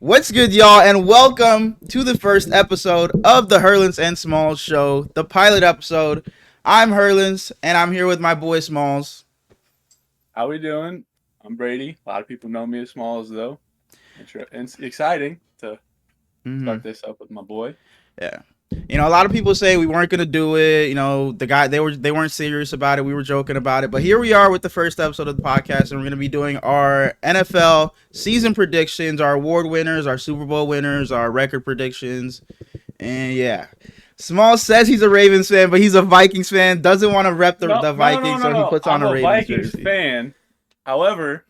What's good, y'all, and welcome to the first episode of the Herlins and Smalls show, the pilot episode. I'm Herlins, and I'm here with my boy Smalls. How we doing? I'm Brady. A lot of people know me as Smalls, though. It's exciting to start this up with my boy. Yeah. You know, a lot of people say we weren't gonna do it. You know, they weren't serious about it. We were joking about it, but here we are with the first episode of the podcast, and we're gonna be doing our NFL season predictions, our award winners, our Super Bowl winners, our record predictions, and yeah. Small says he's a Ravens fan, but he's a Vikings fan. Doesn't want to rep the Vikings, so he puts on a Ravens Vikings jersey. fan. However,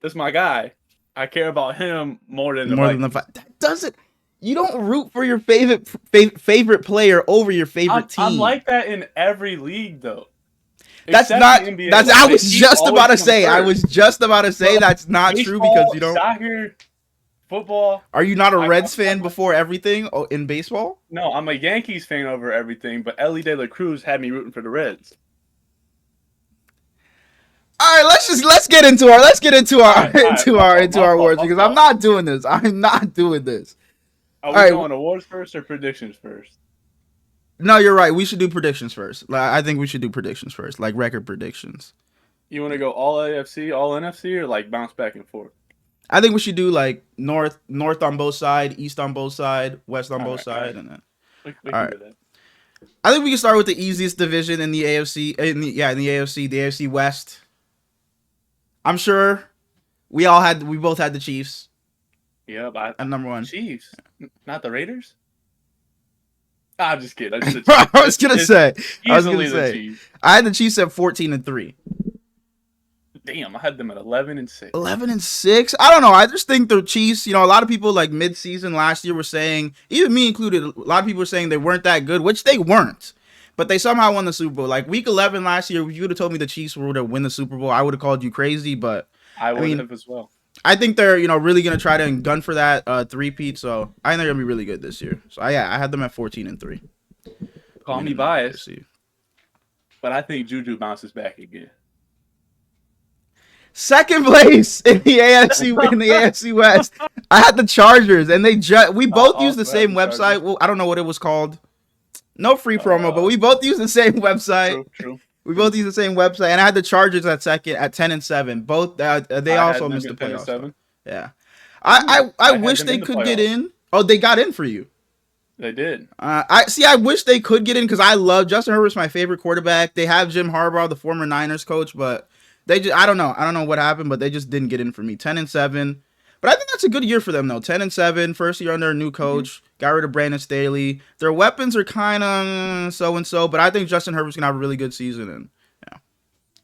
this is my guy. I care about him more than the Vikings. That doesn't. You don't root for your favorite player over your favorite team. I'm like that in every league, though. That's not. That's. I was just about to say. That's not baseball, true because you don't. Soccer, football. Are you not a Reds fan before everything in baseball? No, I'm a Yankees fan over everything. But Elly De La Cruz had me rooting for the Reds. All right, let's get into our awards because I'm not doing this. I'm not doing this. Are we going awards first or predictions first? No, you're right. We should do predictions first. I think we should do predictions first, like record predictions. You want to go all AFC, all NFC, or like bounce back and forth? I think we should do like north on both sides, east on both sides, west on both sides, and then. We can do that. I think we can start with the easiest division in the AFC. In the AFC, the AFC West. I'm sure we both had the Chiefs. Yeah, but I'm number one. Chiefs, not the Raiders. I'm just kidding. I was gonna say. I had the Chiefs at 14-3. Damn, I had them at 11-6. 11-6. I don't know. I just think the Chiefs. You know, a lot of people like mid-season last year were saying, even me included, a lot of people were saying they weren't that good, which they weren't. But they somehow won the Super Bowl. Like week 11 last year, if you would have told me the Chiefs were to win the Super Bowl, I would have called you crazy. But I would have as well. I think they're really gonna try to gun for that three-peat. So I think they're gonna be really good this year. So I had them at 14-3. Call me biased, but I think Juju bounces back again. Second place in the AFC West. I had the Chargers, and we both used the same website. Well, I don't know what it was called. No free promo, but we both used the same website. True. We both used the same website, and I had the Chargers at second at 10-7. Both they also missed the playoffs. Yeah, I wish they could get in. Oh, they got in for you. They did. I wish they could get in because I love Justin Herbert's my favorite quarterback. They have Jim Harbaugh, the former Niners coach, but I don't know what happened, but they just didn't get in for me. 10-7. But I think that's a good year for them, though. 10-7, first year under a new coach. Got rid of Brandon Staley. Their weapons are kind of so-and-so, but I think Justin Herbert's going to have a really good season. And yeah,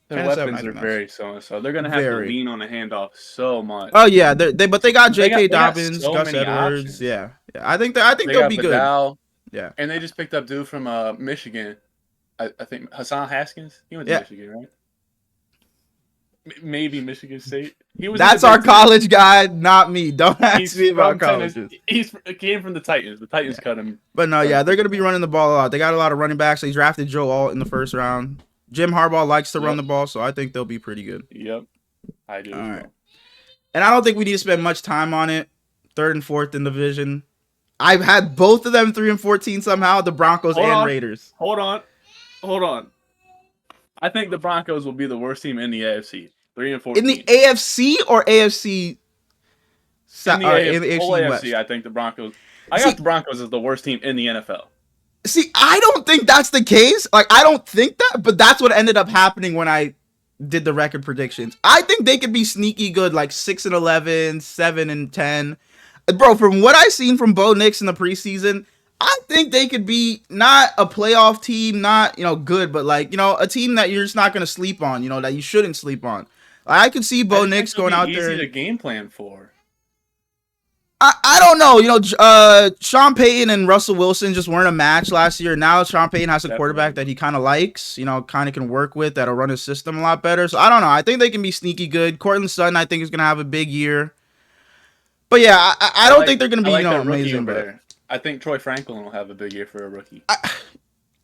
their weapons are very so-and-so. They're going to have to lean on the handoff so much. Oh, yeah, but they got J.K. Dobbins, Gus Edwards. Yeah. I think they'll be Vidal, good. Yeah. And they just picked up dude from Michigan. I think Hassan Haskins. He went to Michigan, right? Maybe Michigan State. That's our college guy, not me. Don't ask me about colleges. He came from the Titans. The Titans cut him. But no, they're going to be running the ball a lot. They got a lot of running backs. They drafted Joe Alt in the first round. Jim Harbaugh likes to run the ball, so I think they'll be pretty good. Yep, I do. All right. And I don't think we need to spend much time on it. 3rd and 4th in the division. I've had both of them 3-14 somehow, the Broncos and Raiders. Hold on. I think the Broncos will be the worst team in the AFC. 3-14. In the AFC or AFC? In the AFC West. I think the Broncos. I got the Broncos as the worst team in the NFL. See, I don't think that's the case. Like, I don't think that, but that's what ended up happening when I did the record predictions. I think they could be sneaky good, like 6-11, 7-10. Bro, from what I've seen from Bo Nix in the preseason, I think they could be not a playoff team, not, good, but like, a team that you're just not going to sleep on, that you shouldn't sleep on. I could see Bo Nix going out there. Easy to game plan for. I don't know. Sean Payton and Russell Wilson just weren't a match last year. Now Sean Payton has a quarterback that he kind of likes, kind of can work with, that'll run his system a lot better. So I don't know. I think they can be sneaky good. Courtland Sutton, I think, is going to have a big year. But yeah, I don't think they're going to be, amazing. But I think Troy Franklin will have a big year for a rookie.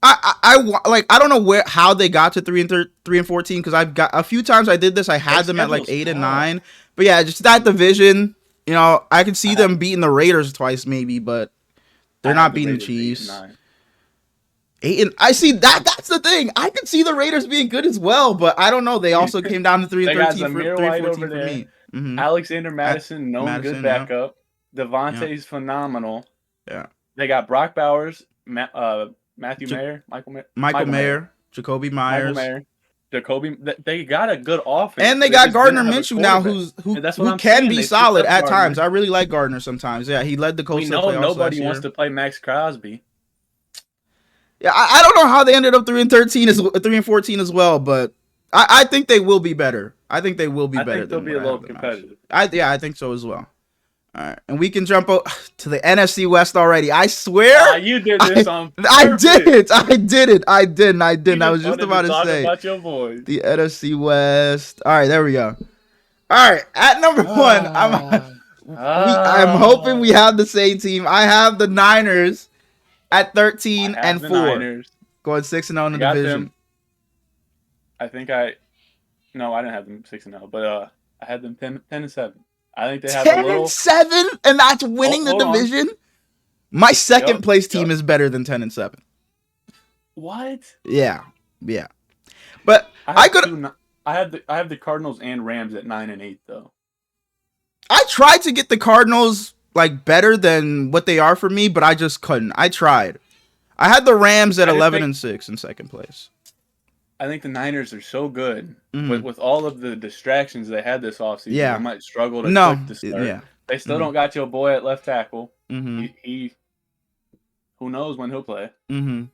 I don't know how they got to 3-14 because I've got a few times I did this. I had them at like 8 and 9, but yeah, just that division. You know, I could see them beating the Raiders twice, maybe, but they're not beating the Chiefs. 8-9. I see that. That's the thing. I could see the Raiders being good as well, but I don't know. They also came down to 3-13 for 3-14 for me. Mm-hmm. Alexander Madison, known good backup. Yeah. Devontae's phenomenal. Yeah. They got Brock Bowers, Matthew Mayer, Michael Mayer, Jacoby Myers. Jacoby, they got a good offense. And they got Gardner Minshew now, who can be solid at times. I really like Gardner sometimes. Yeah, he led the Colts. We know nobody wants to play Max Crosby. Yeah, I don't know how they ended up 3-14 as well, but I think they will be better. I think they will be better. I think they'll be a little competitive. I think so as well. All right, and we can jump to the NFC West already. I swear, you did this on purpose. I did. I was just about to say about your boys. The NFC West. All right, there we go. All right, at number one, I'm hoping we have the same team. I have the Niners at 13-4, going 6-0 in the division. Them. I think I didn't have them 6-0, but I had them 10-7. I think they have 10-7, and that's winning the division. My second place team is better than 10-7. What? Yeah. But I have the Cardinals and Rams at 9-8 though. I tried to get the Cardinals like better than what they are for me, but I just couldn't. I tried. I had the Rams at 11-6 in second place. I think the Niners are so good, with all of the distractions they had this offseason. Yeah, they might struggle to click to start. Yeah, they still don't got your boy at left tackle. Mm-hmm. He who knows when he'll play. Mm-hmm.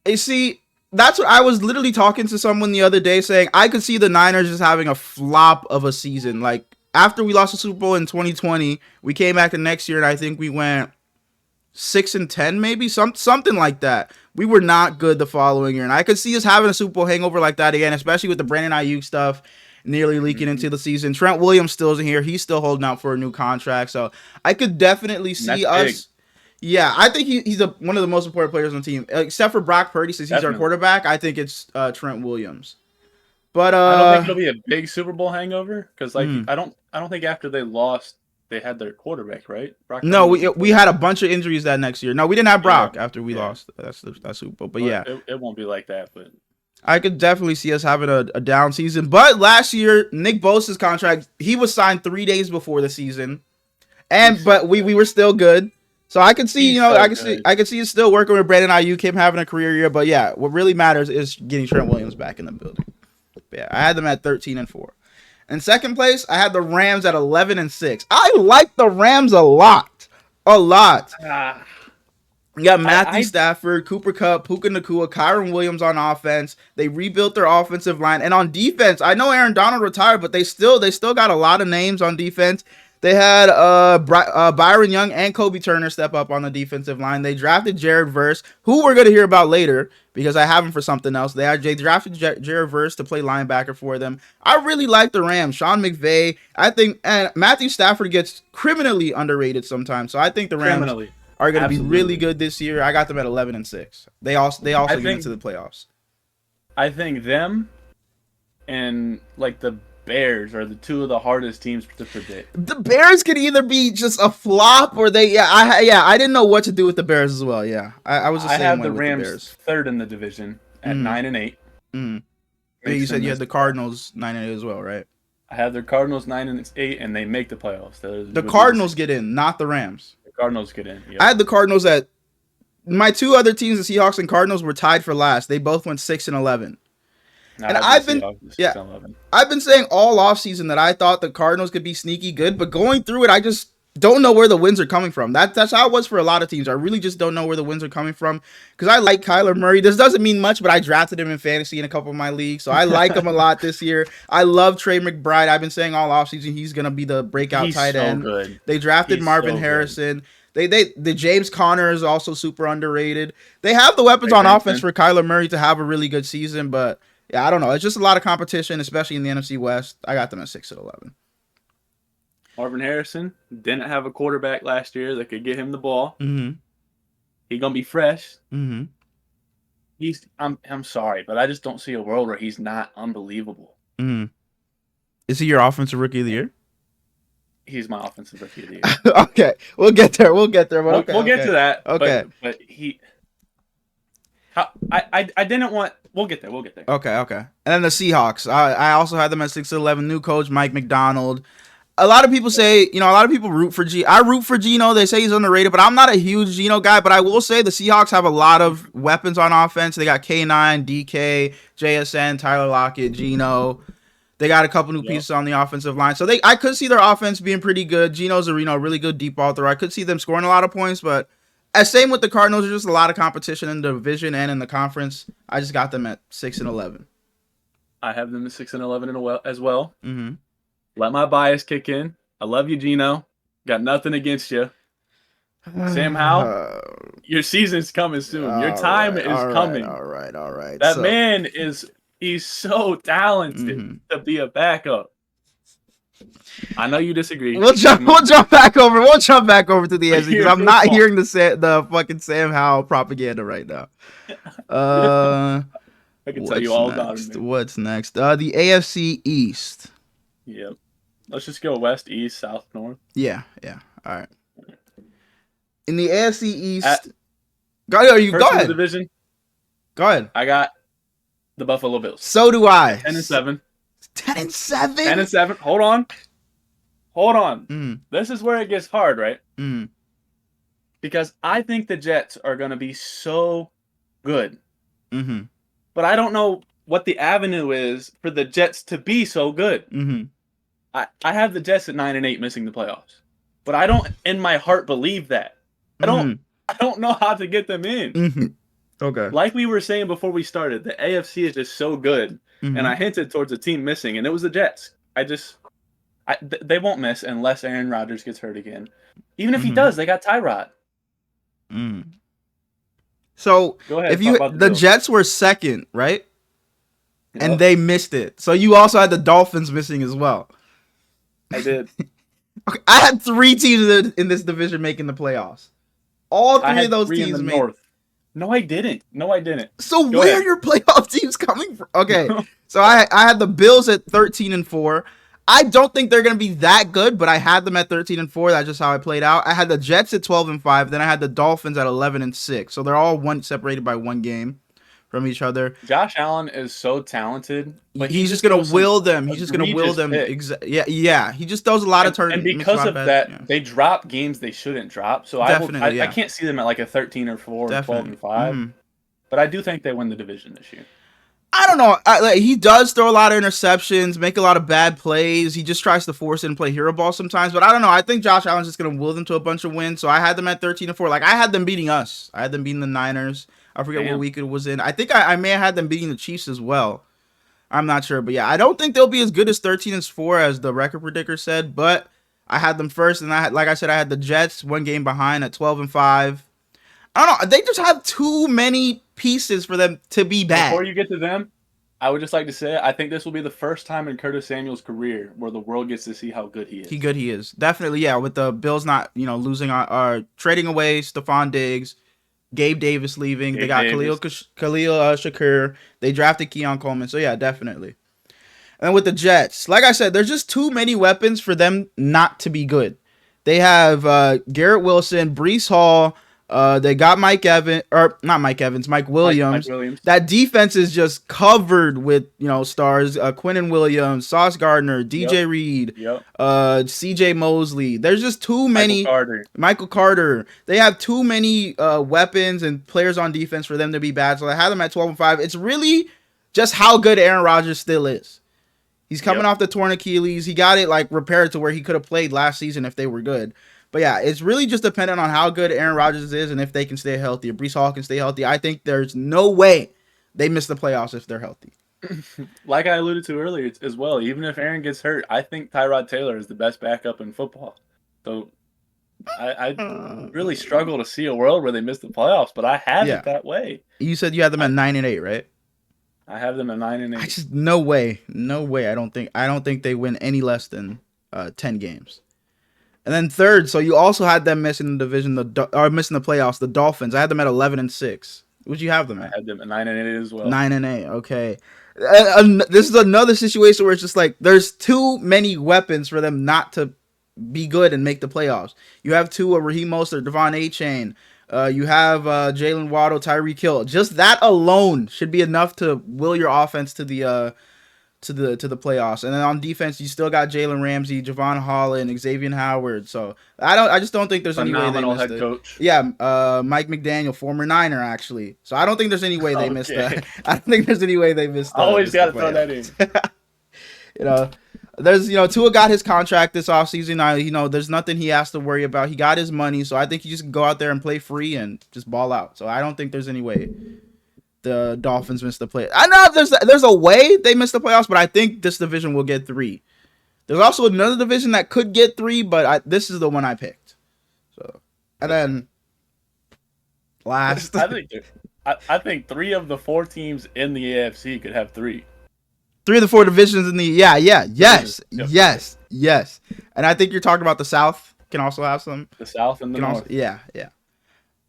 You see, that's what I was literally talking to someone the other day saying I could see the Niners just having a flop of a season. Like after we lost the Super Bowl in 2020, we came back the next year and I think we went 6-10, maybe something like that. We were not good the following year, and I could see us having a Super Bowl hangover like that again, especially with the Brandon Ayuk stuff nearly leaking into the season. Trent Williams still isn't here; he's still holding out for a new contract, so I could definitely see us. Big. Yeah, I think he's one of the most important players on the team, except for Brock Purdy, since he's our quarterback. I think it's Trent Williams. But I don't think it'll be a big Super Bowl hangover because, I don't think after they lost, they had their quarterback, right? Brock no, we had a bunch of injuries that next year. No, we didn't have Brock after we lost. That's Super Bowl. But yeah, it won't be like that. But I could definitely see us having a down season. But last year, Nick Bosa's contract, he was signed 3 days before the season, but we were still good. So I could see, I could see it still working with Brandon Ayuk, him having a career year. But yeah, what really matters is getting Trent Williams back in the building. But yeah, I had them at 13-4. In second place, I had the Rams at 11-6. I like the Rams a lot. You got Matthew Stafford, Cooper Kupp, Puka Nacua, Kyron Williams on offense. They rebuilt their offensive line. And on defense, I know Aaron Donald retired, but they still got a lot of names on defense. They had Byron Young and Kobe Turner step up on the defensive line. They drafted Jared Verse, who we're going to hear about later because I have him for something else. They drafted Jared Verse to play linebacker for them. I really like the Rams. Sean McVay, I think, and Matthew Stafford gets criminally underrated sometimes. So I think the Rams are going to be really good this year. I got them at 11-6. They also get into the playoffs. I think them and like the Bears are the two of the hardest teams to predict. The Bears could either be just a flop or I didn't know what to do with the Bears as well. Yeah, I was the same way with the Rams. The Rams third in the division at 9-8. You said you had the Cardinals 9-8 as well, right? I have the Cardinals 9-8, and they make the playoffs. The Cardinals get in, not the Rams. The Cardinals get in. Yep. I had the Cardinals at my two other teams, the Seahawks and Cardinals, were tied for last. They both went 6-11. And I've been saying all offseason that I thought the Cardinals could be sneaky good, but going through it, I just don't know where the wins are coming from. That's how it was for a lot of teams. I really just don't know where the wins are coming from because I like Kyler Murray. This doesn't mean much, but I drafted him in fantasy in a couple of my leagues, so I like him a lot this year. I love Trey McBride. I've been saying all offseason he's going to be the breakout tight end. Good. They drafted Marvin Harrison. The James Conner is also super underrated. They have the weapons on offense for Kyler Murray to have a really good season, but yeah, I don't know. It's just a lot of competition, especially in the NFC West. I got them at 6-11. Marvin Harrison didn't have a quarterback last year that could get him the ball. Mm-hmm. He's gonna be fresh. Mm-hmm. I'm sorry, but I just don't see a world where he's not unbelievable. Mm-hmm. Is he your offensive rookie of the year? he's my offensive rookie of the year. Okay, we'll get there. We'll get there. But okay, we'll get to that. Okay, but he. I didn't want. We'll get there. We'll get there. Okay. And then the Seahawks. I also had them at 6-11. New coach Mike McDonald. A lot of people say, a lot of people root for G. I root for Geno. They say he's underrated, but I'm not a huge Geno guy. But I will say the Seahawks have a lot of weapons on offense. They got K9, DK, JSN, Tyler Lockett, Geno. They got a couple new pieces on the offensive line. So I could see their offense being pretty good. Geno's a really good deep ball thrower. I could see them scoring a lot of points, but same with the Cardinals. There's just a lot of competition in the division and in the conference. I just got them at 6-11. I have them at 6-11 as well. Mm-hmm. Let my bias kick in. I love you, Geno. Got nothing against you. Sam Howell, your season's coming soon. Your time is coming. All right. That man he's so talented to be a backup. I know you disagree. We'll jump back over. We'll jump back over to the AFC because I'm not hearing the fucking Sam Howell propaganda right now. I can tell you all about it. What's next? The AFC East. Yep. Let's just go west, east, south, north. Yeah. All right. In the AFC East, go ahead. Division. Go ahead. I got the Buffalo Bills. So do I. 10-7. 10-7. 10-7. Hold on. This is where it gets hard, right? Because I think the Jets are going to be so good. But I don't know what the avenue is for the Jets to be so good. I have the Jets at 9-8 missing the playoffs. But I don't in my heart believe that. I don't know how to get them in. Okay. Like we were saying before we started, the AFC is just so good. And I hinted towards a team missing, and it was the Jets. They won't miss unless Aaron Rodgers gets hurt again. Even if he does, they got Tyrod. So go ahead, if the Jets were second, right? Yep. And they missed it. So you also had the Dolphins missing as well. I did. Okay, I had 3 teams in this division making the playoffs. All 3 of those teams made. North. No, I didn't. So where are your playoff teams coming from? Okay, so I had the Bills at 13-4. I don't think they're going to be that good, but I had them at 13-4. That's just how I played out. I had the Jets at 12-5. Then I had the Dolphins at 11-6. So they're all separated by 1 game from each other. Josh Allen is so talented. But he's just going to will them. He's just going to will them. Yeah. He just does a lot of turns. And because of that, they drop games they shouldn't drop. So I can't see them at like a 13-4 or 12-5. But I do think they win the division this year. I don't know. He does throw a lot of interceptions, make a lot of bad plays. He just tries to force it and play hero ball sometimes. But I don't know. I think Josh Allen's just going to will them to a bunch of wins. So I had them at 13-4. Like, I had them beating us. I had them beating the Niners. I forget what week it was in. I think I may have had them beating the Chiefs as well. I'm not sure. But, yeah, I don't think they'll be as good as 13-4 as the record predictor said. But I had them first. And, like I said, I had the Jets 1 game behind at 12-5. I don't know. They just have too many pieces for them to be bad. Before you get to them, I would just like to say I think this will be the first time in Curtis Samuel's career where the world gets to see how good he is. He is. Definitely, yeah. With the Bills not, losing trading away Stephon Diggs, Gabe Davis leaving. They got Khalil Shakir. They drafted Keon Coleman. So, yeah, definitely. And with the Jets, like I said, there's just too many weapons for them not to be good. They have Garrett Wilson, Breece Hall. They got Mike Williams. Mike Williams. That defense is just covered with, stars. Quinnen Williams, Sauce Gardner, DJ Reed, CJ Mosley. There's just too many. Michael Carter. They have too many weapons and players on defense for them to be bad. So I had them at 12-5. It's really just how good Aaron Rodgers still is. He's coming off the torn Achilles. He got it repaired to where he could have played last season if they were good. But yeah, it's really just dependent on how good Aaron Rodgers is and if they can stay healthy. If Breece Hall can stay healthy, I think there's no way they miss the playoffs if they're healthy. Like I alluded to earlier as well, even if Aaron gets hurt, I think Tyrod Taylor is the best backup in football. So I really struggle to see a world where they miss the playoffs, but I have it that way. You said you had them at 9-8, right? I have them at 9-8. No way. I don't think they win any less than 10 games. And then third, so you also had them missing the division, missing the playoffs, the Dolphins. I had them at 11-6. Would you have them at? I had them at 9-8 as well. 9-8, okay. This is another situation where it's just there's too many weapons for them not to be good and make the playoffs. You have Tua, Raheem Mostert, Devon Achane. You have Jalen Waddle, Tyreek Hill. Just that alone should be enough to will your offense to the playoffs. And then on defense, you still got Jalen Ramsey, Javon Holland, Xavier Howard. So I just don't think there's any way they missed head it. Coach. Yeah, Mike McDaniel, former Niner actually. So I don't think there's any way they missed that. I don't think there's any way they missed that. Always got to throw that in. There's Tua got his contract this offseason. There's nothing he has to worry about. He got his money, so I think he just can go out there and play free and just ball out. So I don't think there's any way the Dolphins missed the play. I know there's a way they missed the playoffs, but I think this division will get 3. There's also another division that could get 3, but this is the one I picked. So, and then last, I think 3 of the 4 teams in the AFC could have 3. 3 of the 4 divisions in the yes. And I think you're talking about the South can also have some. The South and the North. Also, yeah.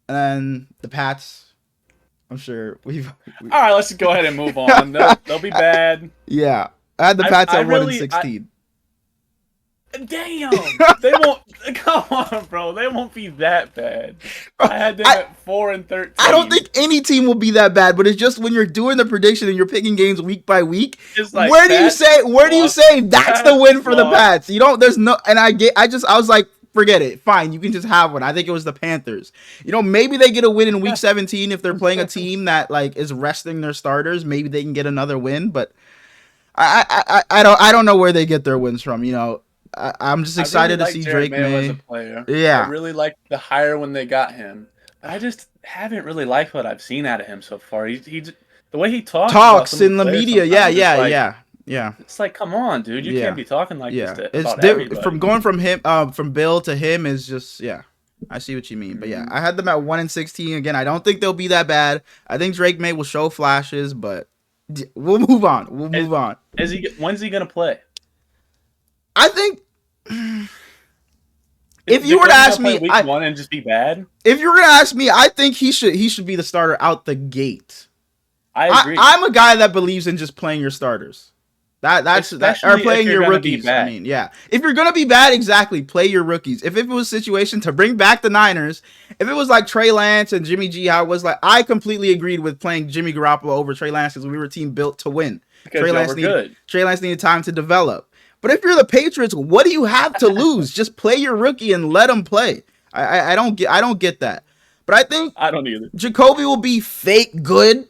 And then the Pats. I'm sure we've. All right, let's just go ahead and move on. They'll be bad. Yeah, I had the Pats at 1-16. Damn, they won't. Come on, bro. They won't be that bad. I had them at 4-13. I don't think any team will be that bad, but it's just when you're doing the prediction and you're picking games week by week. Like where do you say that's the win for the Pats? You don't. There's no. And I was like, forget it. Fine, you can just have one. I think it was the Panthers. Maybe they get a win in week 17 if they're playing a team that like is resting their starters. Maybe they can get another win, but I don't know where they get their wins from. I'm just excited to see Drake May. As a player. Yeah, I really liked the hire when they got him. I just haven't really liked what I've seen out of him so far. He the way he talks in the media. Yeah. It's like, come on, dude. You can't be talking like this. It's from going from Bill to him is just I see what you mean, but I had them at 1-16 again. I don't think they'll be that bad. I think Drake May will show flashes, but we'll move on. When's he gonna play? I think if you were to ask me, week 1 and just be bad. If you were gonna ask me, I think he should be the starter out the gate. I agree. I'm a guy that believes in just playing your starters. Or playing your rookies. I mean, if you're gonna be bad, exactly, play your rookies. If it was a situation to bring back the Niners, if it was like Trey Lance and Jimmy G, how it was like, I completely agreed with playing Jimmy Garoppolo over Trey Lance because we were a team built to win. Because Trey Lance needed time to develop. But if you're the Patriots, what do you have to lose? Just play your rookie and let him play. I don't get that. But I think I don't either. Jacoby will be fake good.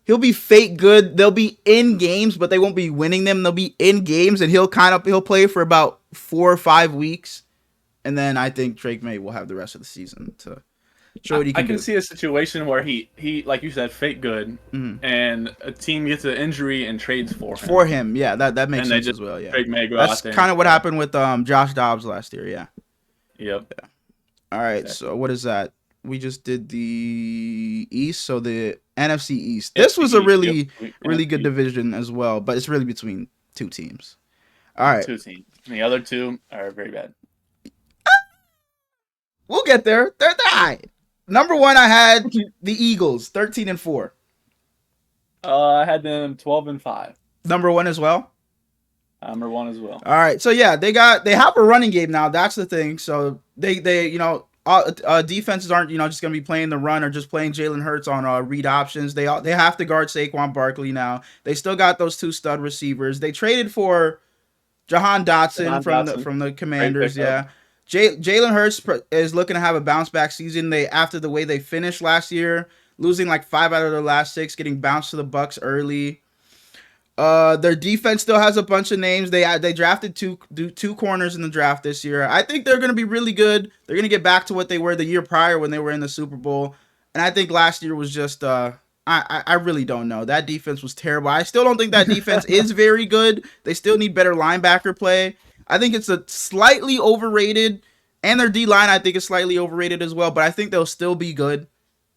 He'll be fake good. They'll be in games, but they won't be winning them. They'll be in games, and he'll play for about 4 or 5 weeks, and then I think Drake May will have the rest of the season to show what he can do. I can see a situation where he like you said, fake good, and a team gets an injury and trades for him. Yeah, that makes sense as well. Yeah, Drake May go That's kind of what happened with Josh Dobbs last year. Yeah. Yep. Yeah. All right. Exactly. So what is that? We just did the East, so the NFC East. This was a really good division as well, but it's really between 2 teams. All right. 2 teams. And the other 2 are very bad. We'll get there. They're high. Number 1, I had the Eagles, 13-4. I had them 12-5. Number 1 as well? Number 1 as well. All right. So yeah, they have a running game now. That's the thing. So they defenses aren't just gonna be playing the run or just playing Jalen Hurts on read options. They have to guard Saquon Barkley now. They still got those 2 stud receivers. They traded for Jahan Dotson from the Commanders. Yeah, Jalen Hurts is looking to have a bounce back season. After the way they finished last year, losing like 5 out of their last 6, getting bounced to the Bucs early. Their defense still has a bunch of names. They drafted two corners in the draft this year. I think they're going to be really good. They're going to get back to what they were the year prior when they were in the Super Bowl. And I think last year was just I really don't know. That defense was terrible. I still don't think that defense is very good. They still need better linebacker play. I think it's a slightly overrated, and their D-line I think is slightly overrated as well, but I think they'll still be good.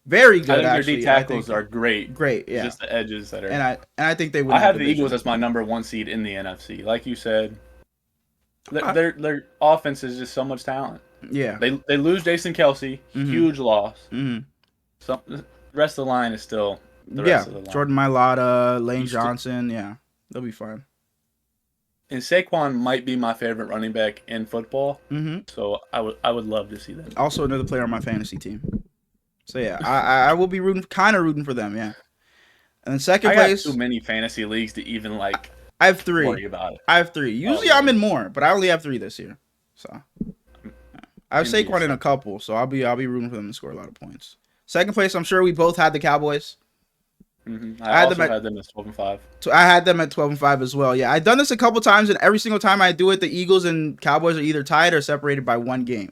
Very good. I think their D tackles are great. Great, yeah. Just the edges that are. And I think they would. I have the Eagles as my number 1 seed in the NFC. Like you said, their offense is just so much talent. Yeah. They lose Jason Kelce, huge loss. Mm-hmm. So the rest of the line is still the rest of the line. Jordan Mailata, Lane Johnson, they'll be fine. And Saquon might be my favorite running back in football. Mm-hmm. So I would love to see that. Also another player on my fantasy team. So yeah, I will be rooting for them. Yeah. And then second place, got too many fantasy leagues to even like. I have 3. Worry about it. I have 3. Usually I'm in more, but I only have 3 this year. So I have Saquon in a couple, so I'll be rooting for them to score a lot of points. Second place, I'm sure we both had the Cowboys. Mm-hmm. I had them as 12-5. So I had them at 12-5 as well. Yeah, I've done this a couple times, and every single time I do it, the Eagles and Cowboys are either tied or separated by 1 game.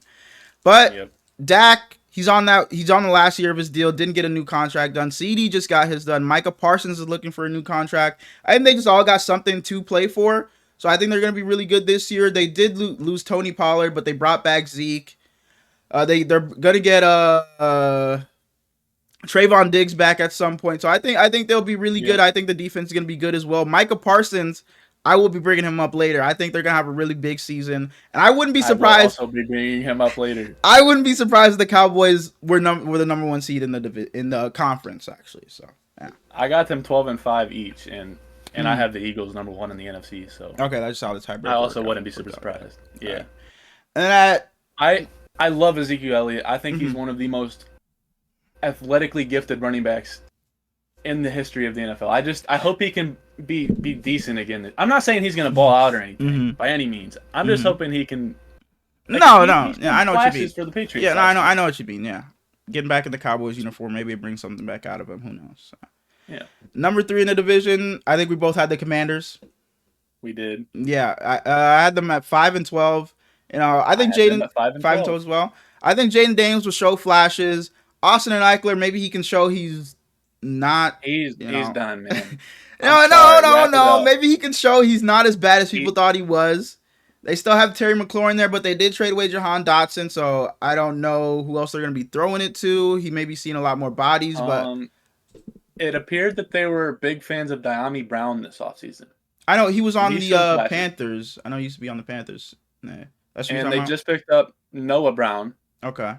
But Dak, he's on the last year of his deal. Didn't get a new contract done. CD just got his done. Micah Parsons is looking for a new contract. I think they just all got something to play for. So I think they're going to be really good this year. They did lose Tony Pollard, but they brought back Zeke. They're going to get Trayvon Diggs back at some point. So I think they'll be really good. I think the defense is going to be good as well. Micah Parsons, I will be bringing him up later. I think they're going to have a really big season. And I wouldn't be surprised. I will also be bringing him up later. I wouldn't be surprised if the Cowboys were the number 1 seed in the conference, actually. So, yeah. I got them 12-5 each, and I have the Eagles number 1 in the NFC. So okay, that's how the tiebreaker. I also wouldn't be super surprised. Yeah. Right. And I love Ezekiel Elliott. I think he's one of the most athletically gifted running backs in the history of the NFL. I hope he can be decent again. I'm not saying he's going to ball out or anything by any means. I'm just hoping he can. Like, I know what you mean. For the Patriots. Yeah, I know what you mean. Yeah, getting back in the Cowboys uniform, maybe it brings something back out of him. Who knows? So. Yeah. Number 3 in the division, I think we both had the Commanders. We did. Yeah, I had them at 5-12. You know, I think Jaden 5-12 as well. I think Jaden Daniels will show flashes. Austin and Eckler, maybe he can show he's not. He's done, man. No. Maybe he can show he's not as bad as people thought he was. They still have Terry McLaurin there, but they did trade away Jahan Dotson, so I don't know who else they're going to be throwing it to. He may be seeing a lot more bodies, but it appeared that they were big fans of Dyami Brown this offseason. I know he was on the Panthers. I know he used to be on the Panthers. Yeah. And they just picked up Noah Brown. Okay.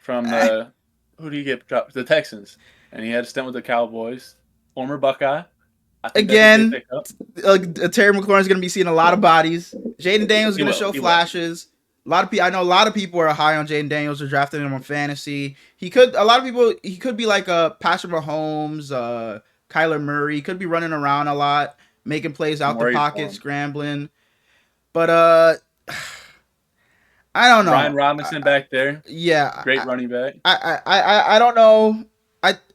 From who do you get dropped? The Texans, and he had a stint with the Cowboys. Former Buckeye. Again, Terry McLaurin is going to be seeing a lot of bodies. Jaden Daniels is going to show flashes. I know a lot of people are high on Jaden Daniels. They're drafting him on fantasy. He could be like a Patrick Mahomes, Kyler Murray. He could be running around a lot, making plays out the pocket, scrambling. But I don't know. Brian Robinson back there. Yeah. Great running back. I don't know.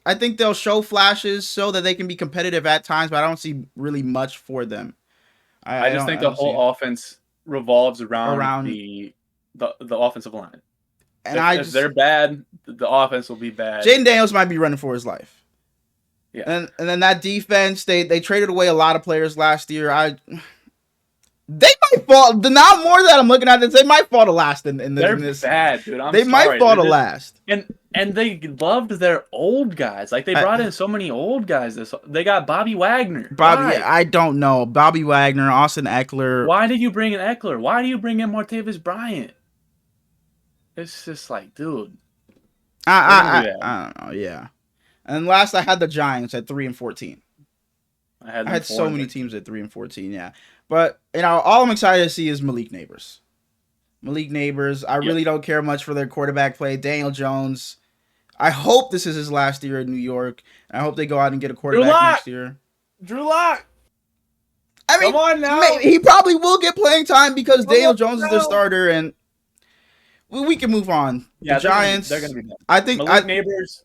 I think they'll show flashes so that they can be competitive at times, but I don't see really much for them. I just think the whole offense revolves around the offensive line. And if they're bad, the offense will be bad. Jaden Daniels might be running for his life. Yeah. And then that defense, they traded away a lot of players last year. They might fall. Now more that I'm looking at this, they might fall to last in this. They're bad, dude. They might fall to last. And they loved their old guys. Like they brought in so many old guys. They got Bobby Wagner. I don't know. Bobby Wagner, Austin Eckler. Why did you bring in Eckler? Why do you bring in Martavis Bryant? It's just like, dude. I don't know. Yeah. And last, I had the Giants at 3-14. I had so many teams at 3-14. Yeah. But, all I'm excited to see is Malik Nabers. I really don't care much for their quarterback play. Daniel Jones. I hope this is his last year in New York. And I hope they go out and get a quarterback next year. Drew Lock. I mean, come on now. He probably will get playing time because Daniel Jones is their starter, and we can move on. Yeah, the Giants. They're going to be bad. I think Malik Nabers.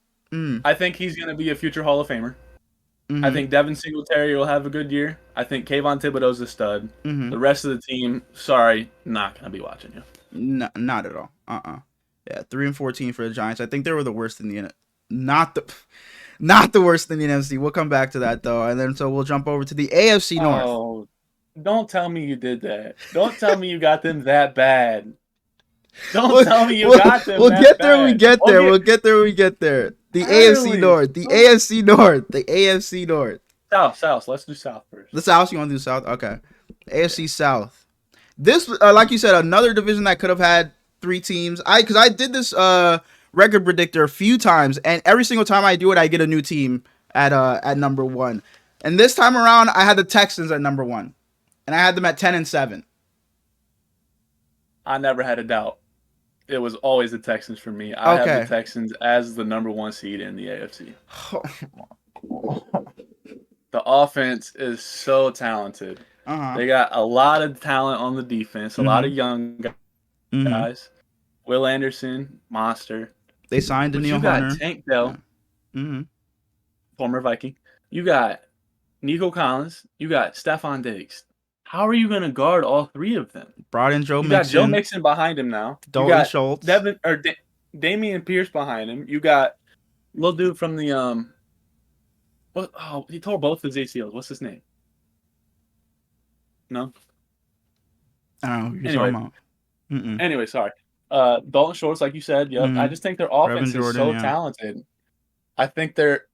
I think he's going to be a future Hall of Famer. Mm-hmm. I think Devin Singletary will have a good year. I think Kayvon Thibodeau's a stud. Mm-hmm. The rest of the team, sorry, not going to be watching you. No, not at all. Yeah, 3-14 for the Giants. I think they were the worst in the not the worst in the NFC. We'll come back to that though, and then so we'll jump over to the AFC North. Oh, don't tell me you did that. Don't tell me you got them that bad. Don't tell me you got them. We'll get there. We get there. We'll get there. We get there. The AFC North. The AFC North. The AFC North. South. Let's do South first. The South. You want to do South? Okay. AFC South. This, like you said, another division that could have had 3 teams. Because I did this record predictor a few times, and every single time I do it, I get a new team at number 1. And this time around, I had the Texans at number 1. and I had them at 10-7. I never had a doubt. It was always the Texans for me. I have the Texans as the number 1 seed in the AFC. The offense is so talented. They got a lot of talent on the defense, a lot of young guys. Will Anderson, monster. They signed Danielle Hunter. You got Tank Dell, former Viking. You got Nico Collins. You got Stephon Diggs. How are you going to guard all 3 of them? Brought in Joe Mixon. You got Joe Mixon behind him now. Dalton Schultz. Damian Pierce behind him. You got little dude from the he tore both his ACLs. What's his name? No. I don't know what you're talking about. Anyway, sorry. Dalton Schultz, like you said. Yep. I just think their offense is so talented. I think they're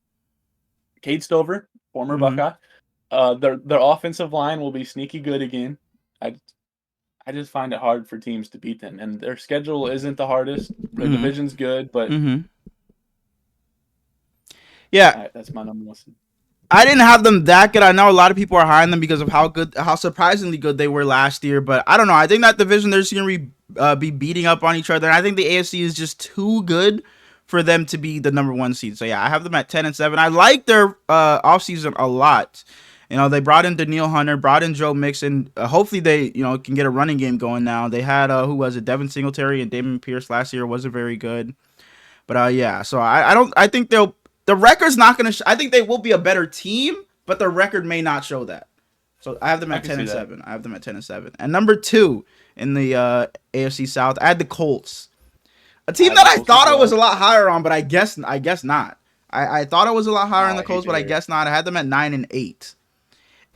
Cade Stover, former Buckeye. Their offensive line will be sneaky good again. I just find it hard for teams to beat them, and their schedule isn't the hardest. Their division's good, but yeah, that's my number 1. I didn't have them that good. I know a lot of people are high on them because of how surprisingly good they were last year. But I don't know. I think that division they're just gonna be beating up on each other. And I think the AFC is just too good for them to be the number 1 seed. So yeah, I have them at 10-7. I like their offseason a lot. You know, they brought in Danielle Hunter, brought in Joe Mixon. Hopefully they, can get a running game going now. They had, who was it? Devin Singletary and Damian Pierce last year. Wasn't very good. But, yeah, so I think the record's not going to, I think they will be a better team, but the record may not show that. So I have them at 10-7. I have them at 10-7. And number 2 in the AFC South, I had the Colts. A team that I thought I was a lot higher on, but I guess not. I thought I was a lot higher on the Colts, but I guess not. I had them at 9-8.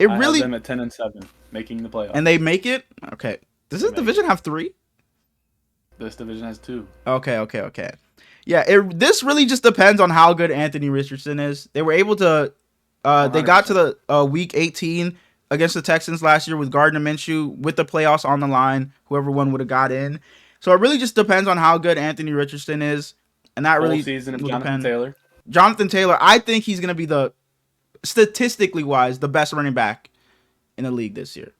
I have them at 10-7, making the playoffs. And they make it? Okay. Does this division have 3? This division has 2. Okay. Yeah, this really just depends on how good Anthony Richardson is. They were able to they got to the week 18 against the Texans last year with Gardner Minshew with the playoffs on the line. Whoever won would have got in. So it really just depends on how good Anthony Richardson is. And that really season of Jonathan Taylor. Jonathan Taylor, I think he's going to be statistically wise, the best running back in the league this year.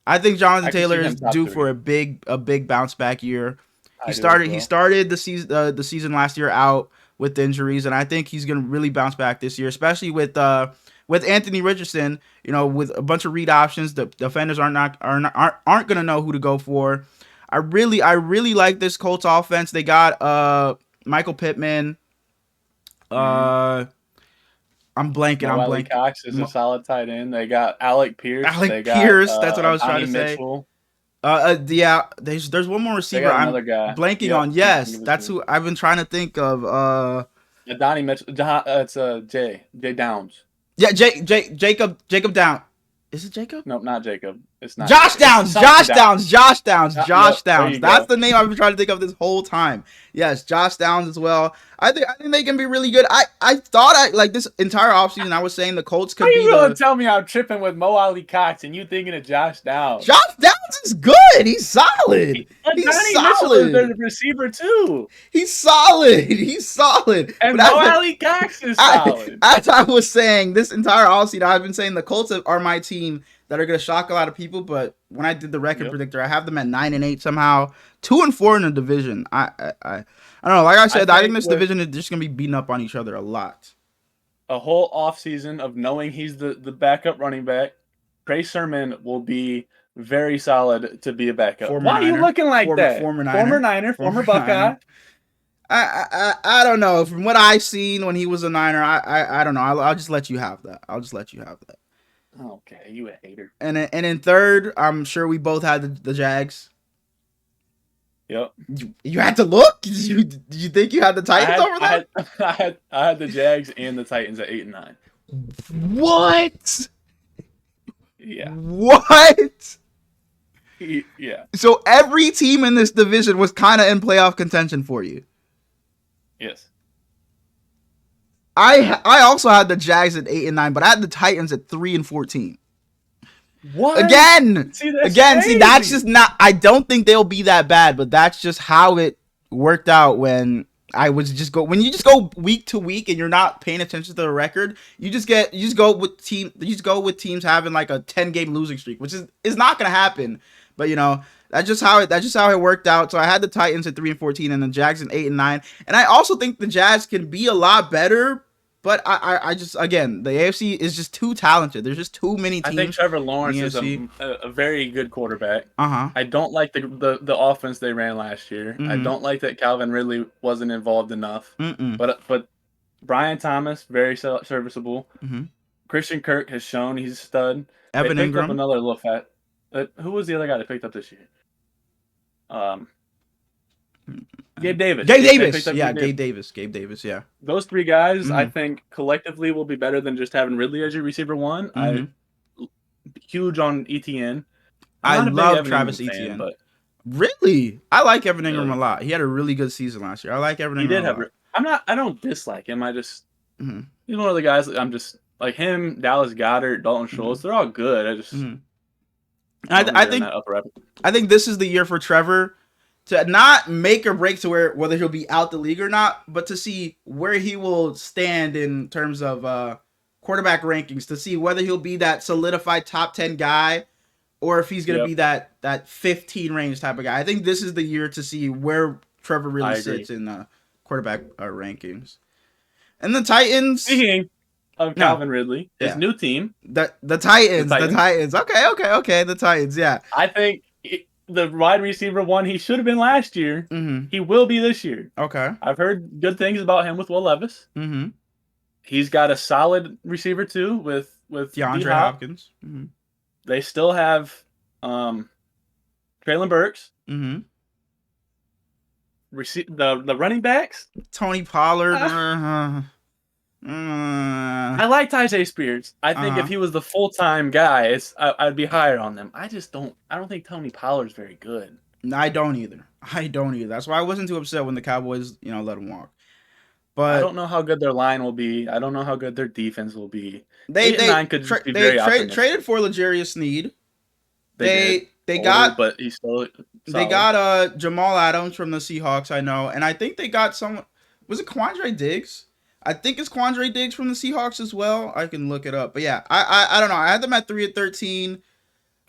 I think Jonathan Taylor is due for a big bounce back year. He started the season last year out with injuries, and I think he's going to really bounce back this year, especially with Anthony Richardson. With a bunch of read options, the defenders aren't going to know who to go for. I really like this Colts offense. They got Michael Pittman. I'm blanking. Cox is a solid tight end. They got Alec Pierce. That's what I was trying to say. Yeah, there's one more receiver I'm blanking on. Yes, that's who I've been trying to think of. Donnie Mitchell. It's Jay Downs. Yeah, Jacob Downs. Is it Jacob? Nope, not Jacob. It's not. Josh Downs. That's the name I've been trying to think of this whole time. Yes, Josh Downs as well. I think they can be really good. I thought like this entire offseason I was saying the Colts could be. You gonna tell me I'm tripping with Mo Ali Cox and you thinking of Josh Downs? Josh Downs is good. He's solid. He's solid. The receiver too. He's solid. And Mo Ali Cox is solid. As I was saying, this entire offseason I've been saying the Colts are my team that are going to shock a lot of people, but when I did the record predictor, I have them at 9-8 somehow, 2-4 in the division. I don't know. Like I said, I think this division is just going to be beating up on each other a lot. A whole offseason of knowing he's the backup running back, Trey Sermon will be very solid to be a backup. Why are you looking like that? Former Niner, former Buckeye. I don't know. From what I've seen when he was a Niner, I don't know. I'll just let you have that. Okay, you a hater. And in third, I'm sure we both had the Jags. Yep. You had to look? Did you think you had the Titans over there? I had the Jags and the Titans at 8 and 9. What? Yeah. What? Yeah. So every team in this division was kind of in playoff contention for you. Yes. I also had the Jags at 8 and 9, but I had the Titans at 3 and 14. What? Again, see, that's just not. I don't think they'll be that bad, but that's just how it worked out when I would just go when you just go week to week and you're not paying attention to the record. You just go with teams having like a 10-game losing streak, which is not gonna happen. But that's just how it worked out. So I had the Titans at 3-14 and the Jags at 8-9, and I also think the Jazz can be a lot better. But I just, again, the AFC is just too talented. There's just too many teams. I think Trevor Lawrence is a very good quarterback. Uh-huh. I don't like the offense they ran last year. Mm-hmm. I don't like that Calvin Ridley wasn't involved enough. Mm-mm. But Brian Thomas, very serviceable. Mm-hmm. Christian Kirk has shown he's a stud. Evan Ingram. Ingram. Up another little fat. Who was the other guy they picked up this year? Gabe Davis. Gabe Davis. Yeah. Those three guys, I think, collectively will be better than just having Ridley as your receiver one. I'm huge on Etienne. I love Travis Etienne. But really, I like Evan Ingram a lot. He had a really good season last year. I like Evan Ingram. He did have. I don't dislike him. I just he's one of the guys that I'm just like him. Dallas Goedert, Dalton Schultz. They're all good. I just. I think this is the year for Trevor to not make or break to whether he'll be out the league or not, but to see where he will stand in terms of quarterback rankings, to see whether he'll be that solidified top 10 guy or if he's going to be that 15 range type of guy. I think this is the year to see where Trevor really sits in quarterback rankings. And the Titans. Speaking of Calvin Ridley, his new team. The Titans. Okay. The Titans, yeah. I think the wide receiver one he should have been last year. Mm-hmm. He will be this year. Okay. I've heard good things about him with Will Levis. Mm-hmm. He's got a solid receiver too with DeAndre Hopkins. Mm-hmm. They still have Traylon Burks. Mm-hmm. The running backs. Tony Pollard. I like Tyjae Spears. I think if he was the full-time guy, I'd be higher on them. I don't think Tony Pollard's very good. I don't either. That's why I wasn't too upset when the Cowboys, let him walk. But I don't know how good their line will be. I don't know how good their defense will be. They traded for L'Jarius Sneed. They got, but he's still solid. They got Jamal Adams from the Seahawks, I know, and I think they got someone. Was it Quandre Diggs? I think it's Quandre Diggs from the Seahawks as well. I can look it up. But yeah, I don't know. I had them at 3-13.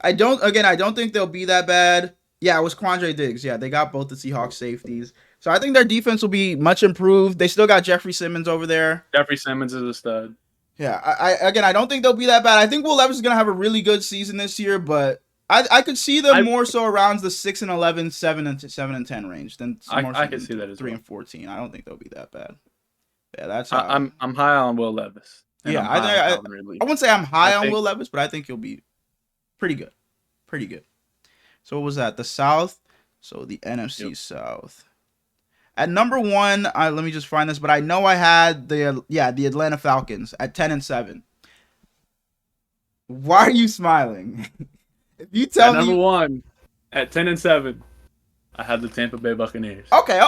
I don't think they'll be that bad. Yeah, it was Quandre Diggs. Yeah, they got both the Seahawks safeties. So I think their defense will be much improved. They still got Jeffrey Simmons over there. Jeffrey Simmons is a stud. Yeah, I don't think they'll be that bad. I think Will Levis is going to have a really good season this year, but I could see them more so around the 6-11, 7-10 range than I could see that as 3-14. I don't think they'll be that bad. Yeah, that's I'm high on Will Levis. Yeah, I wouldn't say I'm high on Will Levis, but I think he'll be pretty good. Pretty good. So what was that? The South? So the NFC South. At number 1, let me just find this, but I know I had the Atlanta Falcons at 10-7. Why are you smiling? If you tell me number 1 at 10-7. I had the Tampa Bay Buccaneers. Okay,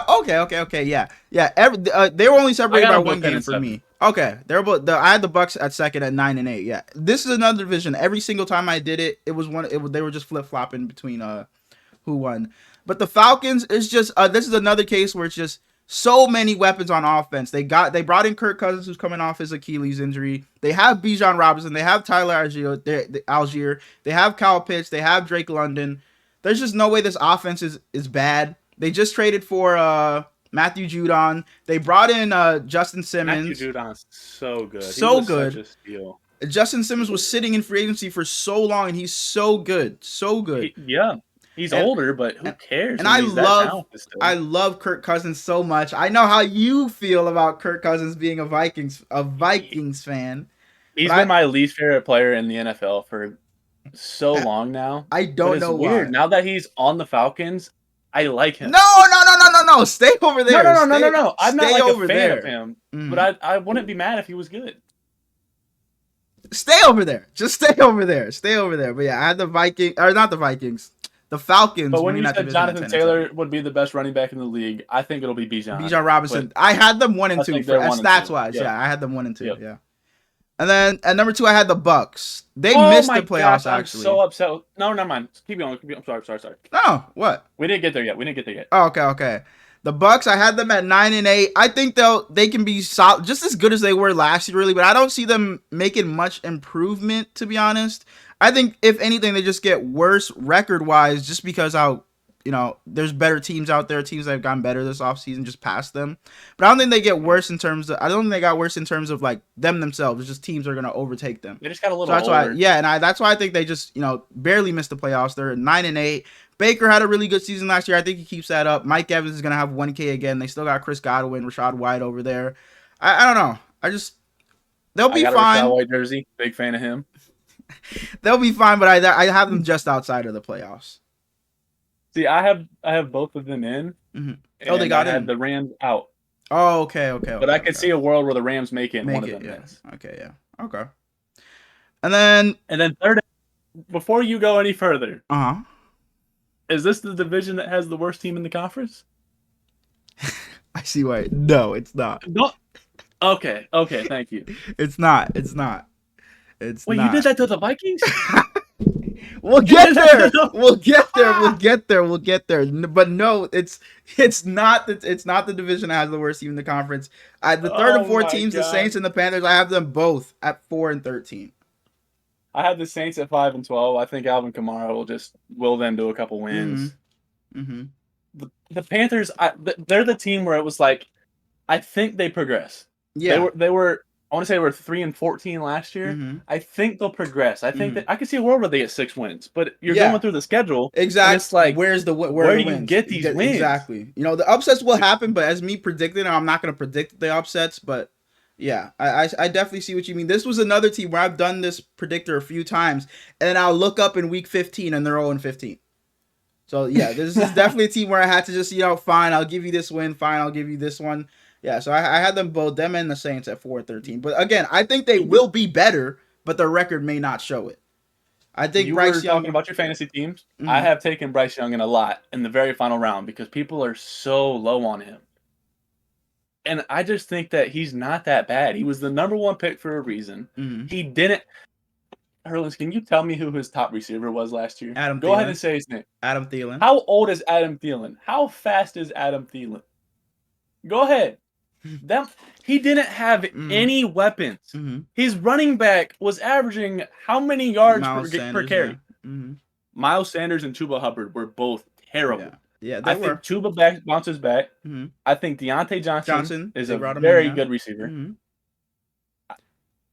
yeah. They were only separated by 1 game for me. Okay, they're both. I had the Bucs at second at 9-8. Yeah, this is another division. Every single time I did it, they were just flip flopping between who won. But the Falcons is just this is another case where it's just so many weapons on offense. They brought in Kirk Cousins, who's coming off his Achilles injury. They have Bijan Robinson. They have Tyler Algier. They have Kyle Pitts. They have Drake London. There's just no way this offense is bad. They just traded for Matthew Judon. They brought in Justin Simmons. Matthew Judon's so good. So good. Such a steal. Justin Simmons was sitting in free agency for so long, and he's so good. So good. He's older, but who cares? And I love Kirk Cousins so much. I know how you feel about Kirk Cousins being a Vikings fan. He's been my least favorite player in the NFL for so long now. I don't know why. Weird. Now that he's on the Falcons, I like him. No. Stay over there. No. I'm not like a fan of him, but I wouldn't be mad if he was good. Stay over there. Just stay over there. But yeah, I had the Falcons. But when you said Jonathan Taylor would be the best running back in the league, I think it'll be Bijan Robinson. I had them 1 and 2 for stats wise. Yeah, I had them 1 and 2. Yep. Yeah. And then at number 2, I had the Bucks. They missed the playoffs. Actually, I'm so upset. No, never mind. Keep going. I'm sorry. No, what? We didn't get there yet. Oh, okay. The Bucks, I had them at 9-8. I think they can be solid, just as good as they were last year, really. But I don't see them making much improvement, to be honest. I think if anything, they just get worse record wise, just because there's better teams out there, teams that have gotten better this offseason, just past them. But I don't think they get worse in terms of. I don't think they got worse in terms of like them themselves. It's just teams are gonna overtake them. They just got a little. So that's older. that's why I think they just barely missed the playoffs. They're 9-8. Baker had a really good season last year. I think he keeps that up. Mike Evans is gonna have 1K again. They still got Chris Godwin, Rashad White over there. I don't know. They'll be fine. Rashad White jersey, big fan of him. They'll be fine, but I have them just outside of the playoffs. See, I have both of them in. Mm-hmm. Oh, they got in. The Rams out. Oh, okay. But I could see a world where the Rams make it. And one of them wins. Okay, yeah, okay. And then third, before you go any further, uh-huh. Is this the division that has the worst team in the conference? I see why. No, it's not. No. Okay, thank you. It's not. Wait, not. You did that to the Vikings? We'll get there. We'll get there. But no, it's not the division that has the worst team in the conference. The third and fourth teams, God. The Saints and the Panthers, I have them both at 4-13. I have the Saints at 5-12. I think Alvin Kamara will just will them to a couple wins. Mm-hmm. The Panthers, they're the team where it was like, I think they progress. Yeah, they were. I want to say they were 3-14 last year. Mm-hmm. I think they'll progress. I think that I can see a world where they get 6 wins, but you're going through the schedule. Exactly. It's like, where do you get these wins? Exactly. The upsets will happen, but as me predicting, I'm not going to predict the upsets, but yeah, I definitely see what you mean. This was another team where I've done this predictor a few times, and then I'll look up in week 15 and they're 0-15. So yeah, this is definitely a team where I had to just, fine, I'll give you this win. Fine, I'll give you this one. Yeah, so I had them and the Saints at 4-13. But again, I think they will be better, but their record may not show it. I think Bryce Young. Talking about your fantasy teams, mm-hmm. I have taken Bryce Young in a lot in the very final round because people are so low on him. And I just think that he's not that bad. He was the number 1 pick for a reason. Mm-hmm. He didn't. Herlings, can you tell me who his top receiver was last year? Adam Thielen. Go ahead and say his name. Adam Thielen. How old is Adam Thielen? How fast is Adam Thielen? Go ahead. He didn't have any weapons. Mm-hmm. His running back was averaging how many yards per carry? Yeah. Mm-hmm. Miles Sanders and Chuba Hubbard were both terrible. Yeah, I think Chuba bounces back. Mm-hmm. I think Deontay Johnson is a very good receiver. Mm-hmm.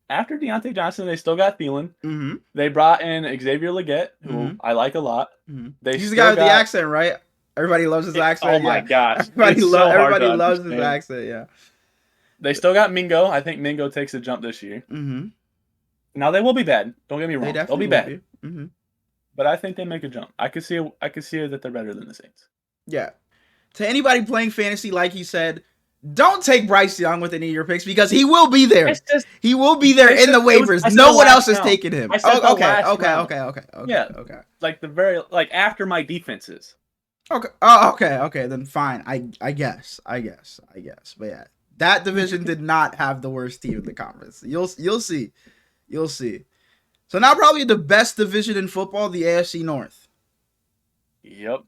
After Deontay Johnson, they still got Thielen. Mm-hmm. They brought in Xavier Legette, who I like a lot. Mm-hmm. He's the guy with the accent, right? Everybody loves his accent. Oh my gosh! Everybody loves his accent. Yeah. They still got Mingo. I think Mingo takes a jump this year. Mm-hmm. Now they will be bad. Don't get me wrong. They'll be bad. Mm-hmm. But I think they make a jump. I could see that they're better than the Saints. Yeah. To anybody playing fantasy, like he said, don't take Bryce Young with any of your picks because he will be there. He will be there in the waivers. No one else is taking him. Okay. Yeah. Okay. Like after my defenses. Okay. Oh, okay. Then fine. I guess. But yeah, that division did not have the worst team in the conference. You'll see. So now probably the best division in football, the AFC North. Yep.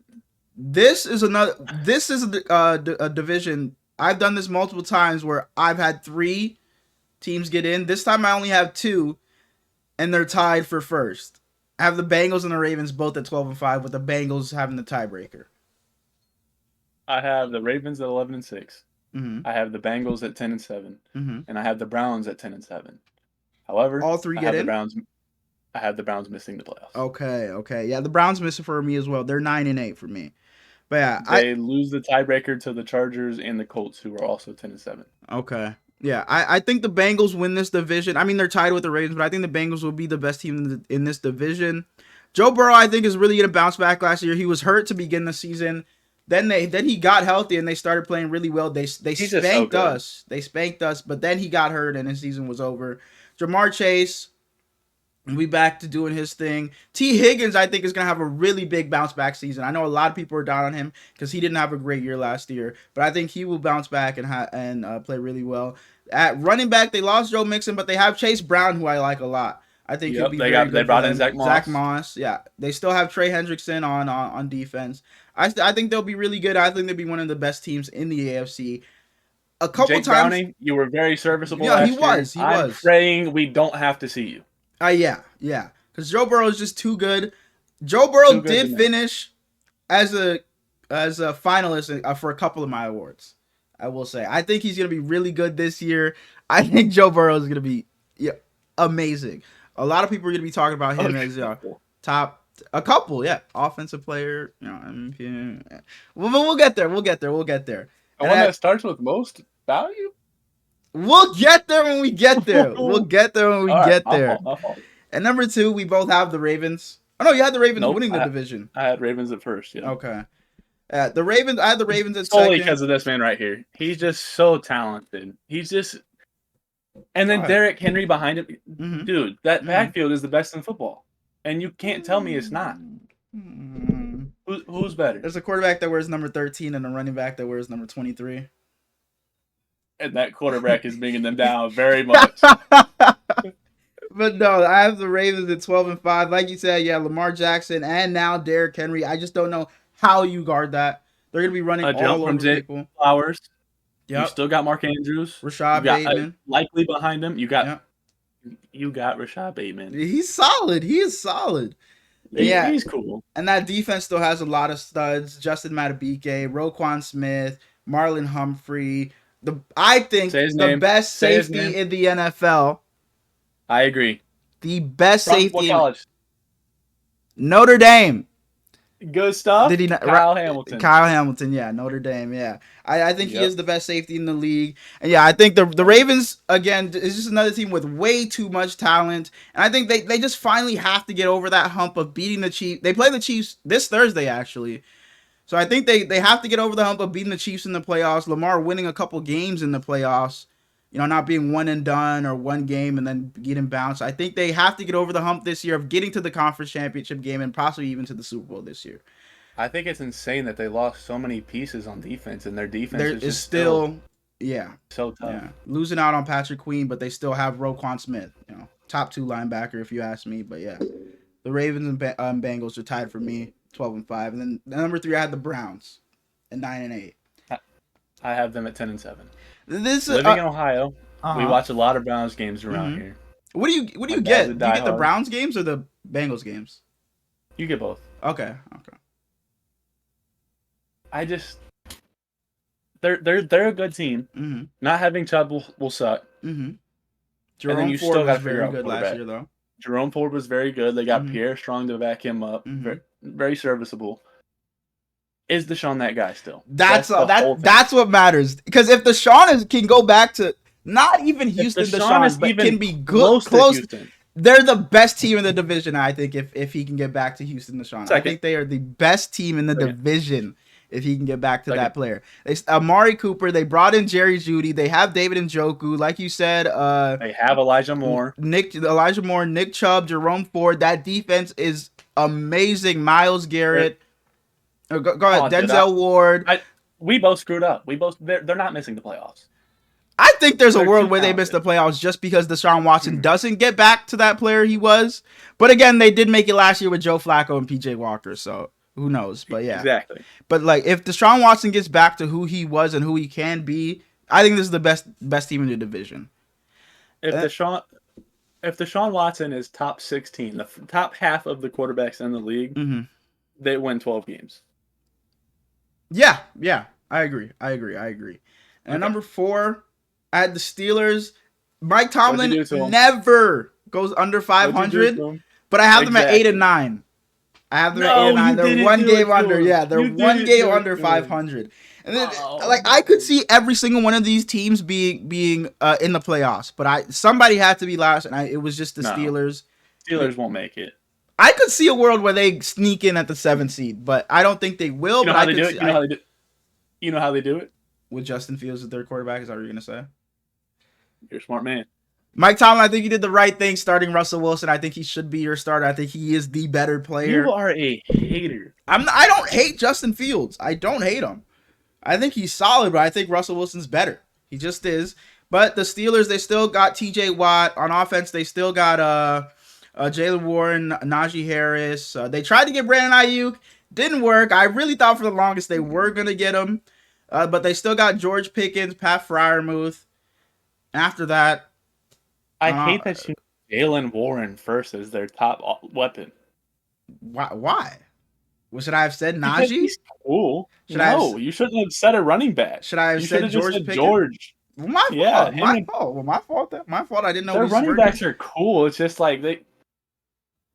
This is a division. I've done this multiple times where I've had 3 teams get in. This time I only have 2, and they're tied for first. I have the Bengals and the Ravens both at 12-5, with the Bengals having the tiebreaker. I have the Ravens at 11-6. Mm-hmm. I have the Bengals at 10-7, mm-hmm. and I have the Browns at 10-7. However, all 3 get in. I have the Browns missing the playoffs. Okay. Yeah, the Browns missing for me as well. They're 9-8 for me. But yeah, they lose the tiebreaker to the Chargers and the Colts, who are also 10-7. Okay. Yeah, I think the Bengals win this division. I mean, they're tied with the Ravens, but I think the Bengals will be the best team in this division. Joe Burrow, I think, is really going to bounce back last year. He was hurt to begin the season. Then he got healthy and they started playing really well. They spanked us. They spanked us, but then he got hurt and his season was over. Jamar Chase, we back to doing his thing. T. Higgins, I think, is going to have a really big bounce back season. I know a lot of people are down on him because he didn't have a great year last year, but I think he will bounce back and play really well. At running back, they lost Joe Mixon, but they have Chase Brown, who I like a lot. I think he'll be very good. They brought in Zach Moss. Yeah. They still have Trey Hendrickson on defense. I think they'll be really good. I think they'll be one of the best teams in the AFC. A couple Jake times, Browning, you were very serviceable yeah, last he was. year. I'm praying we don't have to see you. Yeah. Because Joe Burrow is just too good. Joe Burrow did finish as a finalist for a couple of my awards. I will say. I think he's gonna be really good this year. I think Joe Burrow is gonna be amazing. A lot of people are gonna be talking about him as top. A couple, offensive player. MVP. We'll get there. We'll get there. And one that starts with most value. We'll get there when we get there. And number 2, we both have the Ravens. Oh no, you had the Ravens winning the division. I had Ravens at first. Yeah. Okay. The Ravens. I had the Ravens at solely second. Because of this man right here. He's just so talented. And then Derrick Henry behind him. Mm-hmm. Dude, that backfield is the best in football. And you can't tell me it's not. Who's better? There's a quarterback that wears number 13 and a running back that wears number 23. And that quarterback is bringing them down very much. But no, I have the Ravens at 12-5. Like you said, Lamar Jackson and now Derrick Henry. I just don't know how you guard that. They're going to be running all over people. Flowers. Yep. You still got Mark Andrews. Rashad Bateman. Likely behind him. You got Rashad Bateman. He's solid. He is solid. He's cool. And that defense still has a lot of studs. Justin Madubuike, Roquan Smith, Marlon Humphrey. I think the best safety in the NFL. I agree. The best safety. What college? Notre Dame. Good stuff. Did he not? Kyle Hamilton. Kyle Hamilton, Notre Dame, I think he is the best safety in the league. And I think the Ravens, again, is just another team with way too much talent. And I think they just finally have to get over that hump of beating the Chiefs. They play the Chiefs this Thursday, actually. So I think they have to get over the hump of beating the Chiefs in the playoffs. Lamar winning a couple games in the playoffs. Not being one and done or one game and then getting bounced. I think they have to get over the hump this year of getting to the conference championship game and possibly even to the Super Bowl this year. I think it's insane that they lost so many pieces on defense, and their defense is still so tough. Yeah. Losing out on Patrick Queen, but they still have Roquan Smith, top 2 linebacker if you ask me. But the Ravens and Bengals are tied for me, 12-5, and then number 3 I had the Browns at 9-8. I have them at 10-7. Living in Ohio, we watch a lot of Browns games around here. What do you get? Do you get the Browns games or the Bengals games? You get both. Okay. They're a good team. Mm-hmm. Not having Chubb will suck. Mm-hmm. Jerome Ford was very good last year, though. Jerome Ford was very good. They got Pierre Strong to back him up. Mm-hmm. Very serviceable. Is Deshaun that guy still? That's what matters. Because if Deshaun can go back to not even Houston Deshaun, but can be good close. They're the best team in the division. I think if he can get back to Houston Deshaun, I think they are the best team in the division. If he can get back to that player, Amari Cooper. They brought in Jerry Jeudy. They have David Njoku, like you said. They have Elijah Moore, Nick Chubb, Jerome Ford. That defense is amazing. Myles Garrett. Go ahead, Denzel Ward. We both screwed up. They're not missing the playoffs. I think there's a world where they miss the playoffs just because Deshaun Watson doesn't get back to that player he was. But again, they did make it last year with Joe Flacco and PJ Walker, so who knows? But exactly. But if Deshaun Watson gets back to who he was and who he can be, I think this is the best team in the division. If Deshaun Watson is top 16, the top half of the quarterbacks in the league, they win 12 games. Yeah, I agree. And number 4, I had the Steelers. Mike Tomlin never goes under 500, but I have them at 8-9. I have them at 8-9. They're one game under. Yeah, they're one game under 500. And then, I could see every single one of these teams being in the playoffs, but somebody had to be last, and it was just the Steelers. Steelers won't make it. I could see a world where they sneak in at the 7th seed, but I don't think they will. You know how they do it? You know how they do it? With Justin Fields as their quarterback, is that what you're going to say? You're a smart man. Mike Tomlin, I think he did the right thing starting Russell Wilson. I think he should be your starter. I think he is the better player. You are a hater. I don't hate Justin Fields. I don't hate him. I think he's solid, but I think Russell Wilson's better. He just is. But the Steelers, they still got TJ Watt. On offense, they still got Jaylen Warren, Najee Harris. They tried to get Brandon Ayuk. Didn't work. I really thought for the longest they were gonna get him, but they still got George Pickens, Pat Fryermuth. After that, I hate that you Jaylen Warren first as their top weapon. Why? What should I have said? Because Najee? he's cool. You shouldn't have said a running back. Should I have said George Pickens? George. Well, my fault. My fault. Well, my fault. My fault. I didn't know. Their running backs are cool. It's just like they're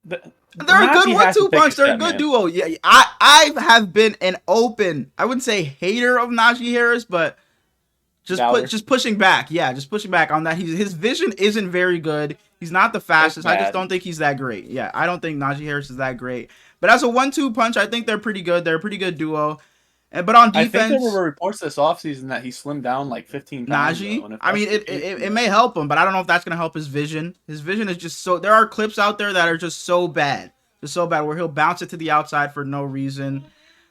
a good 1-2 punch. They're a good duo. Yeah, I have been an open, I wouldn't say hater of Najee Harris, but just pushing back. Yeah, just pushing back on that. His vision isn't very good. He's not the fastest. I just don't think he's that great. Yeah, I don't think Najee Harris is that great. But as a 1-2 punch, I think they're pretty good. They're a pretty good duo. But on defense, I think there were reports this offseason that he slimmed down like 15 pounds. Najee, I mean, it may help him, but I don't know if that's going to help his vision. His vision is just so... There are clips out there that are just so bad. Just so bad, where he'll bounce it to the outside for no reason.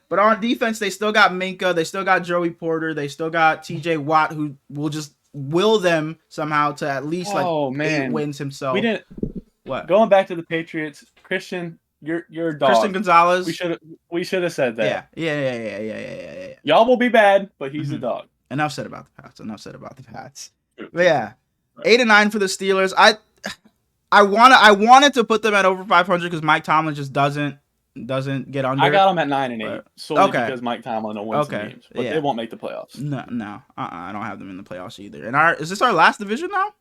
But on defense, they still got Minka. They still got Joey Porter. They still got TJ Watt, who will just will them somehow to at least 8 wins himself. We didn't... What? Going back to the Patriots, Christian... You're a dog. Christian Gonzalez. We should have said that. Yeah. Y'all will be bad, but he's a dog. Enough said about the Pats. But yeah, 8-9 for the Steelers. I wanted to put them at over 500 because Mike Tomlin just doesn't get under. I got them at 9-8 solely because Mike Tomlin will win some games, but they won't make the playoffs. No. I don't have them in the playoffs either. And is this our last division now?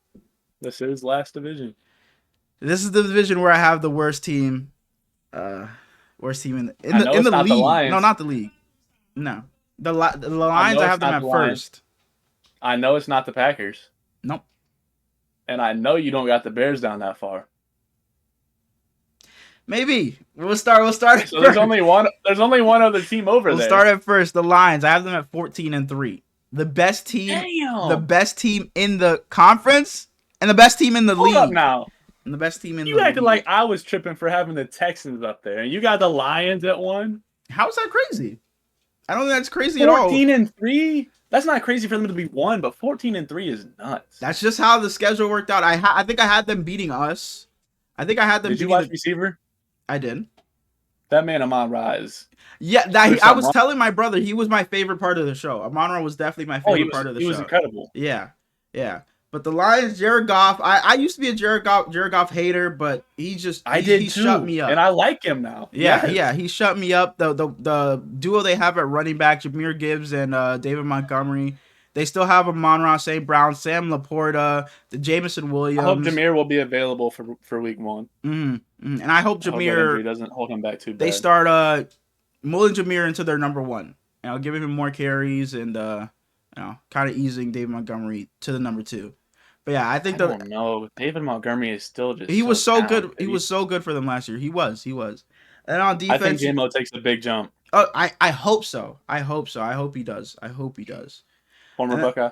This is last division. This is the division where I have the worst team. Worst team in the league. No, not the league. No, the Lions. I have them at first. I know it's not the Packers. Nope. And I know you don't got the Bears down that far. Maybe we'll start. So there's only one other team over there. We'll start at first. The Lions. I have them at 14-3. The best team. Damn. The best team in the conference and the best team in the league. Hold up now. And the best team in the league. You acted like I was tripping for having the Texans up there, and you got the Lions at 1. How is that crazy? I don't think that's crazy at all. 14-3. That's not crazy for them to be 1, but 14-3 is nuts. That's just how the schedule worked out. I think I had them beating us. I think I had them. Did you watch receiver? I did. That man Amon-Ra is. Yeah, I was telling my brother he was my favorite part of the show. Amon-Ra was definitely my favorite part of the show. He was incredible. Yeah. But the Lions, Jared Goff, I used to be a Jared Goff hater, but he shut me up. And I like him now. Yeah, he shut me up. The duo they have at running back, Jahmyr Gibbs and David Montgomery, they still have Amon-Ra St. Brown, Sam Laporta, the Jameson Williams. I hope Jahmyr will be available for week 1. And I hope Jahmyr doesn't hold him back too bad. They start mulling Jahmyr into their number 1. Giving him more carries and kind of easing David Montgomery to the number 2. But yeah, I think I don't know. David Montgomery is still just. He was so good. He was so good for them last year. He was. And on defense, I think J-Mo takes a big jump. Oh, I hope so. I hope he does. Former Buckeye.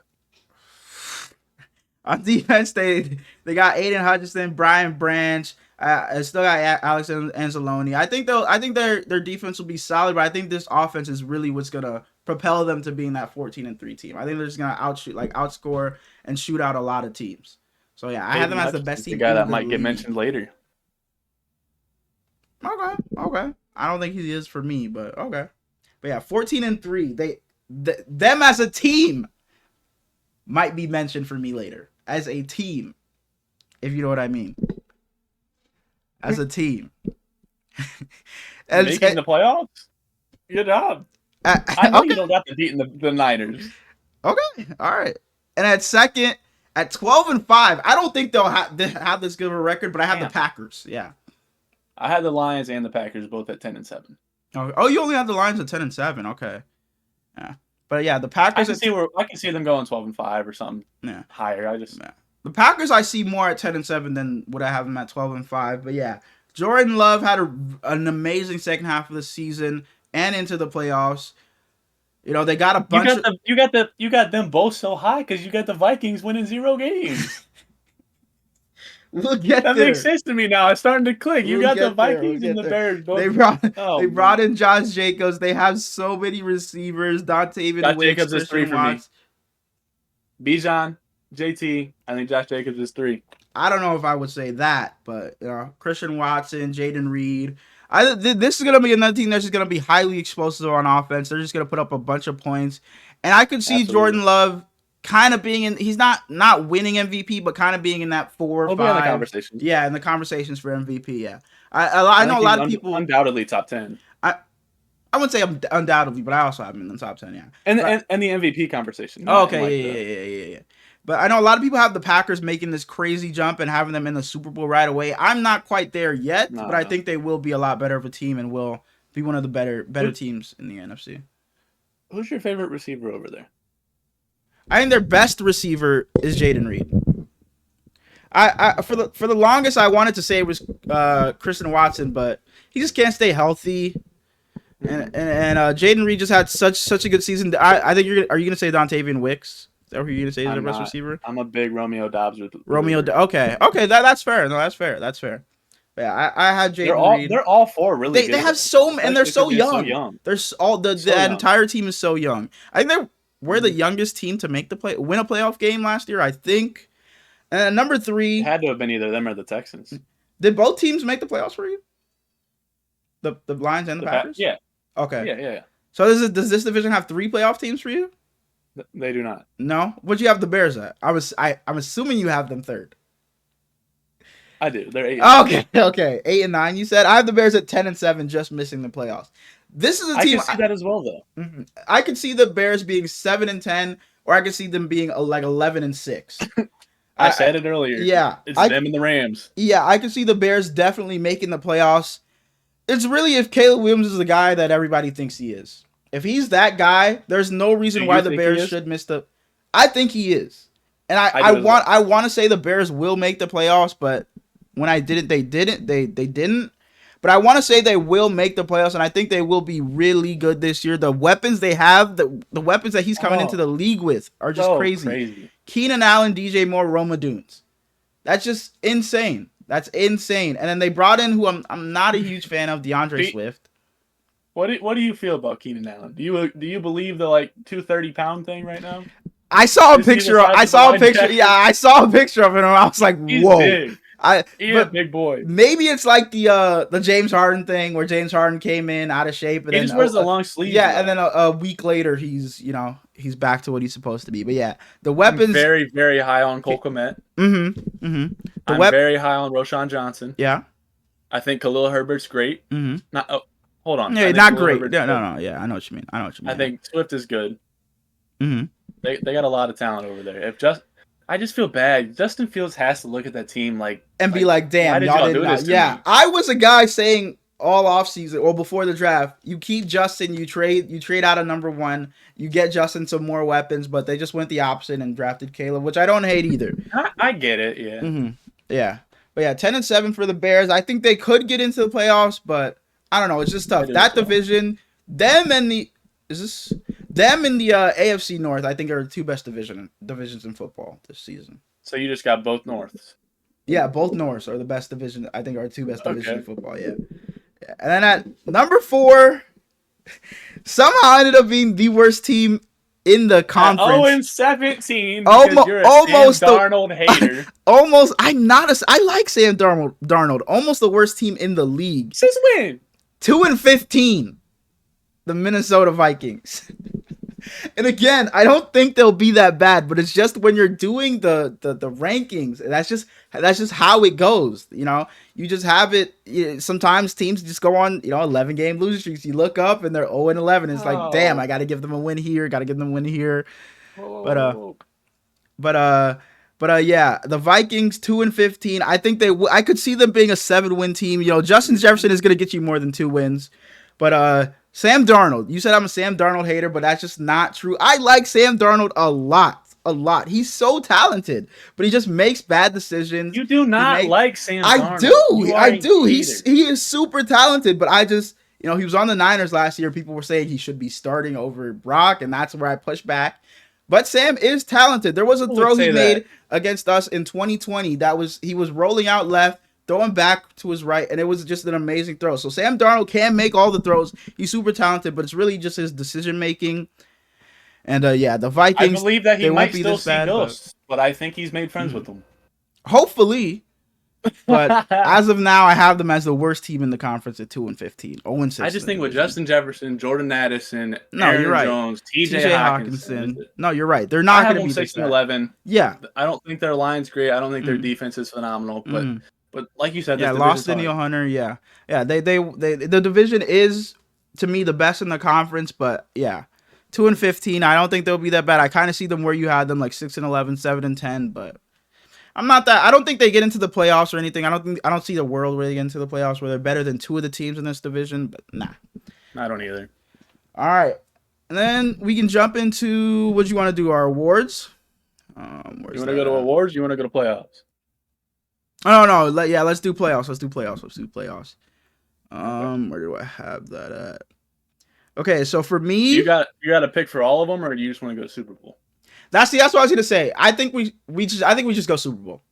On defense, they got Aiden Hutchinson, Brian Branch. I still got Alex Anzalone. I think their defense will be solid, but I think this offense is really what's gonna propel them to being that 14-3 team. I think they're just gonna outscore and shoot out a lot of teams. So yeah, I have them as the best team. The guy that might get mentioned later. Okay. I don't think he is for me, but okay. But yeah, 14-3. Them as a team might be mentioned for me later as a team, if you know what I mean. As a team. Making the playoffs? Good job. I know you don't got to beat the Niners. Okay. All right. And at second, at 12-5, I don't think they'll have this good of a record, but I have the Packers. Yeah. I had the Lions and the Packers both at 10-7. Oh, you only had the Lions at 10-7. Okay. Yeah. But yeah, the Packers. I can see them going 12-5 or something. Yeah. Higher. The Packers I see more at 10-7 than would I have them at 12-5. But yeah, Jordan Love had an amazing second half of the season and into the playoffs. They got a bunch. You got them both so high because you got the Vikings winning 0 games. We'll get that there. Makes sense to me now. It's starting to click. You got the Vikings and the Bears. Both. They brought in Josh Jacobs. They have so many receivers. Dontavian Wicks, Jacobs is 3 for me. Bijan, JT. I think Josh Jacobs is 3. I don't know if I would say that, but Christian Watson, Jaden Reed. This is gonna be another team that's just gonna be highly explosive on offense. They're just gonna put up a bunch of points, and I could see Jordan Love kind of being in. He's not winning MVP, but kind of being in that 4 or 5. Be in the conversation. Yeah, in the conversations for MVP. Yeah, I know a lot of people undoubtedly top 10. I wouldn't say undoubtedly, but I also have him in the top 10. Yeah, and the MVP conversation. Okay, yeah. But I know a lot of people have the Packers making this crazy jump and having them in the Super Bowl right away. I'm not quite there yet, but I think they will be a lot better of a team and will be one of the better teams in the NFC. Who's your favorite receiver over there? I think their best receiver is Jayden Reed. I for the longest I wanted to say it was Christian Watson, but he just can't stay healthy. And Jayden Reed just had such a good season. I think are you gonna say Dontavian Wicks? Is that who you're gonna say is their best receiver? I'm a big Romeo Doubs with Okay, that's fair. No, that's fair. But yeah, I had Jayden Reed. They're all 4 really good. They have and they're so young. They're all the entire team is so young. I think we're the youngest team to make win a playoff game last year, I think. And number 3 it had to have been either them or the Texans. Did both teams make the playoffs for you? The Lions and the Packers? Yeah. Okay. Yeah. So does this division have 3 playoff teams for you? They do not. No? What'd you have the Bears at? I'm assuming you have them 3rd. I do. They're 8. Okay. 8 and 9. You said I have the Bears at 10 and 7, just missing the playoffs. This is a team. I can see that as well, though. Mm-hmm. I could see the Bears being 7 and 10, or I could see them being like 11 and 6. I said it earlier. Yeah, it's them and the Rams. Yeah, I could see the Bears definitely making the playoffs. It's really if Caleb Williams is the guy that everybody thinks he is. If he's that guy, there's no reason why the Bears should miss the. I think he is, and I want to say the Bears will make the playoffs, but when I did it, they didn't. But I want to say they will make the playoffs, and I think they will be really good this year. The weapons they have, the weapons that he's coming into the league with are just crazy. Keenan Allen, DJ Moore, Roma Dunes. That's just insane. That's insane. And then they brought in who I'm not a huge fan of, DeAndre Swift. What do you feel about Keenan Allen? Do you believe the 230-pound thing right now? I saw a picture. I saw a picture of him. And I was like, he's whoa. Big. He's a big boy. Maybe it's like the James Harden thing where James Harden came in out of shape and he just wears the long sleeves. Yeah, though. And then a week later he's back to what he's supposed to be. But yeah, the weapons. I'm very, very high on Cole Kmet. I'm very high on Roshan Johnson. Yeah, I think Khalil Herbert's great. Hold on. Yeah, not great. No. Yeah, I know what you mean. I think Swift is good. Mm-hmm. They got a lot of talent over there. I just feel bad. Justin Fields has to look at that team and be like, damn, y'all didn't do this. Yeah, I was a guy saying all offseason or before the draft, you keep Justin, you trade out of number 1, you get Justin some more weapons, but they just went the opposite and drafted Caleb, which I don't hate either. I get it, yeah. Mm-hmm. Yeah. But yeah, 10 and 7 for the Bears. I think they could get into the playoffs, but I don't know. It's just tough. That division, them and the AFC North, I think are the 2 best divisions in football this season. So you just got both Norths. Yeah, both Norths are the best division. I think are 2 best divisions in football. Yeah. And then at number 4, somehow ended up being the worst team in the conference. 0-17. You're a Sam Darnold hater. I like Sam Darnold. Almost the worst team in the league. Since when? 2-15. The Minnesota Vikings. And again, I don't think they'll be that bad, but it's just when you're doing the rankings, that's just how it goes. You just have it. Sometimes teams just go on 11-game losing streaks. You look up and they're 0-11. It's like, damn, I got to give them a win here. Got to give them a win here. But yeah, the Vikings 2-15. I think I could see them being a 7-win team. Justin Jefferson is going to get you more than 2 wins, but Sam Darnold. You said I'm a Sam Darnold hater, but that's just not true. I like Sam Darnold a lot. He's so talented, but he just makes bad decisions. You do not like Sam Darnold. I do. He is super talented, but I just, he was on the Niners last year. People were saying he should be starting over Brock, and that's where I pushed back. But Sam is talented. There was a throw he made against us in 2020 he was rolling out left, throwing back to his right, and it was just an amazing throw. So Sam Darnold can make all the throws. He's super talented, but it's really just his decision-making. And, the Vikings, I believe that he might still see ghosts, but I think he's made friends with them. Hopefully. But as of now, I have them as the worst team in the conference at 2-15. 0-6. I just think with Justin Jefferson, Jordan Addison, No, Aaron you're right. Jones, T.J. Hawkinson. No, you're right. They're not going to be 6-11. Yeah. I don't think their line's great. I don't think their defense is phenomenal. But like you said, yeah, lost Daniel Hunter. Yeah, they the division is to me the best in the conference. But yeah, 2-15. I don't think they'll be that bad. I kind of see them where you had them, like 6-11, 7-10. But I'm not that. I don't think they get into the playoffs or anything. I don't see the world really get into the playoffs where they're better than two of the teams in this division. But nah, I don't either. All right, and then we can jump into what you want to do. Our awards. You want to go to awards? You want to go to playoffs? Oh no, let's do playoffs. Let's do playoffs. Where do I have that at? Okay, so for me, you got to pick for all of them, or do you just want to go Super Bowl? That's what I was gonna say. I think we just go Super Bowl.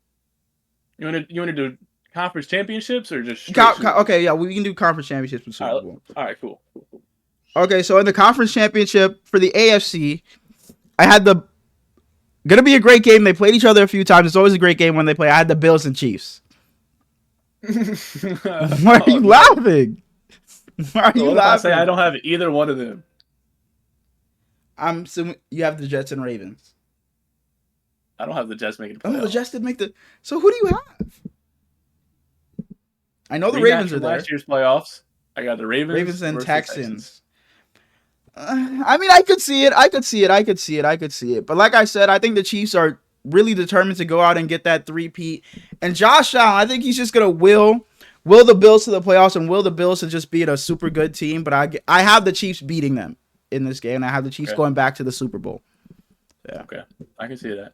You want to do conference championships or just okay? Yeah, we can do conference championships with Super Bowl. All right, cool. Okay, so in the conference championship for the AFC, I had gonna be a great game. They played each other a few times. It's always a great game when they play. I had the Bills and Chiefs. Why are you laughing? Why are you laughing? I don't have either one of them. I'm assuming you have the Jets and Ravens. I don't have the Jets making the playoffs. Oh, the Jets did make the. So who do you have? I know the Ravens are there. Last year's playoffs. I got the Ravens and Texans. I mean, I could see it. But like I said, I think the Chiefs are really determined to go out and get that three-peat. And Josh Allen, I think he's just gonna will the Bills to the playoffs and will the Bills to just beat a super good team. But I have the Chiefs beating them in this game. I have the Chiefs going back to the Super Bowl. Yeah. Okay, I can see that.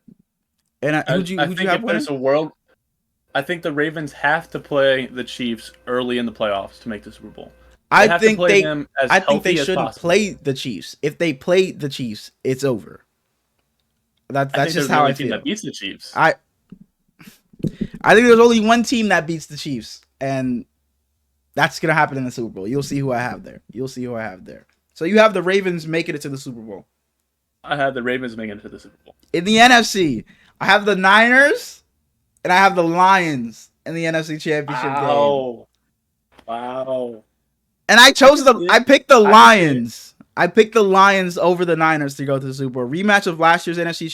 And who'd you have winning? I think the Ravens have to play the Chiefs early in the playoffs to make the Super Bowl. I think they shouldn't play the Chiefs. If they play the Chiefs, it's over. That's just how I feel. That beats the Chiefs. I think there's only one team that beats the Chiefs, and that's gonna happen in the Super Bowl. You'll see who I have there. So you have the Ravens making it to the Super Bowl. I have the Ravens making it to the Super Bowl. In the NFC, I have the Niners, and I have the Lions in the NFC Championship game. Wow. And I picked the Lions. I picked the Lions over the Niners to go to the Super Bowl. Rematch of last year's NFC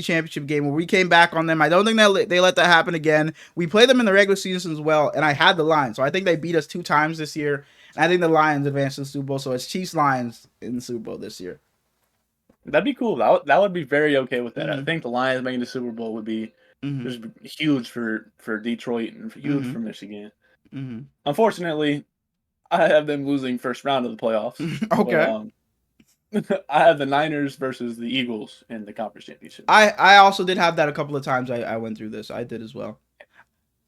Championship game where we came back on them. I don't think they let that happen again. We played them in the regular season as well, and I had the Lions. So I think they beat us 2 times this year. And I think the Lions advanced to the Super Bowl. So it's Chiefs-Lions in the Super Bowl this year. That'd be cool. That would be very okay with that. Mm-hmm. I think the Lions making the Super Bowl would be just huge for Detroit and huge for Michigan. Mm-hmm. Unfortunately, I have them losing first round of the playoffs. Okay. But, I have the Niners versus the Eagles in the conference championship. I also did have that a couple of times. I went through this. I did as well.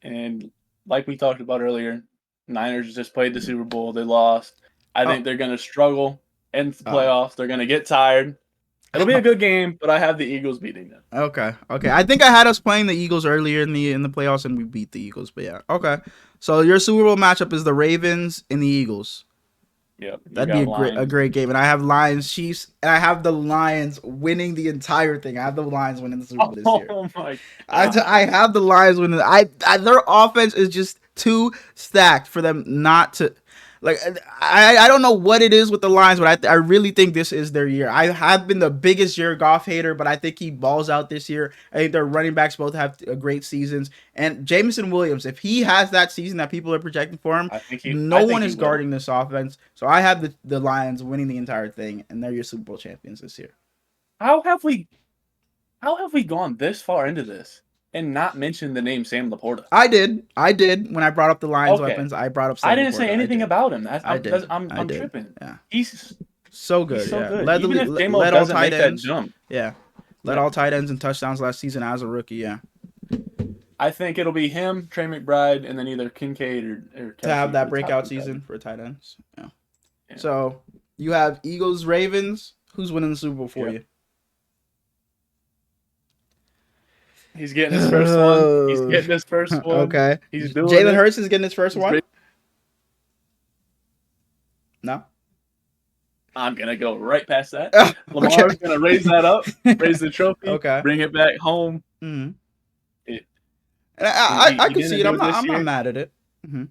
And like we talked about earlier, Niners just played the Super Bowl. They lost. I think they're going to struggle in the playoffs. They're going to get tired. It'll be a good game, but I have the Eagles beating them. Okay. I think I had us playing the Eagles earlier in the playoffs, and we beat the Eagles. But yeah, okay. So your Super Bowl matchup is the Ravens and the Eagles. Yep. That'd be a great game. And I have Lions, Chiefs, and I have the Lions winning the entire thing. I have the Lions winning the Super Bowl this year. Oh my God. I have the Lions winning. Their offense is just too stacked for them not to. Like, I don't know what it is with the Lions, but I really think this is their year. I have been the biggest Jared Goff hater, but I think he balls out this year. I think their running backs both have great seasons. And Jameson Williams, if he has that season that people are projecting for him, no one is guarding this offense. So I have the Lions winning the entire thing, and they're your Super Bowl champions this year. How have we gone this far into this and not mention the name Sam Laporta? I did. When I brought up the Lions weapons, I brought up Sam I didn't Laporta. say anything about him. I'm did. tripping. Yeah. He's so good. He's so good. Led all tight ends. That jump. Yeah. Led all tight ends and touchdowns last season as a rookie, yeah. I think it'll be him, Trey McBride, and then either Kincaid or Kelsey to have that breakout season for tight ends. Yeah. So you have Eagles, Ravens. Who's winning the Super Bowl for you? He's getting his first one. Okay. He's doing Jalen Hurts is getting his first one? No? I'm going to go right past that. Lamar's going to raise that up, raise the trophy, bring it back home. Mm-hmm. I can see it. I'm not mad at it. Mm-hmm.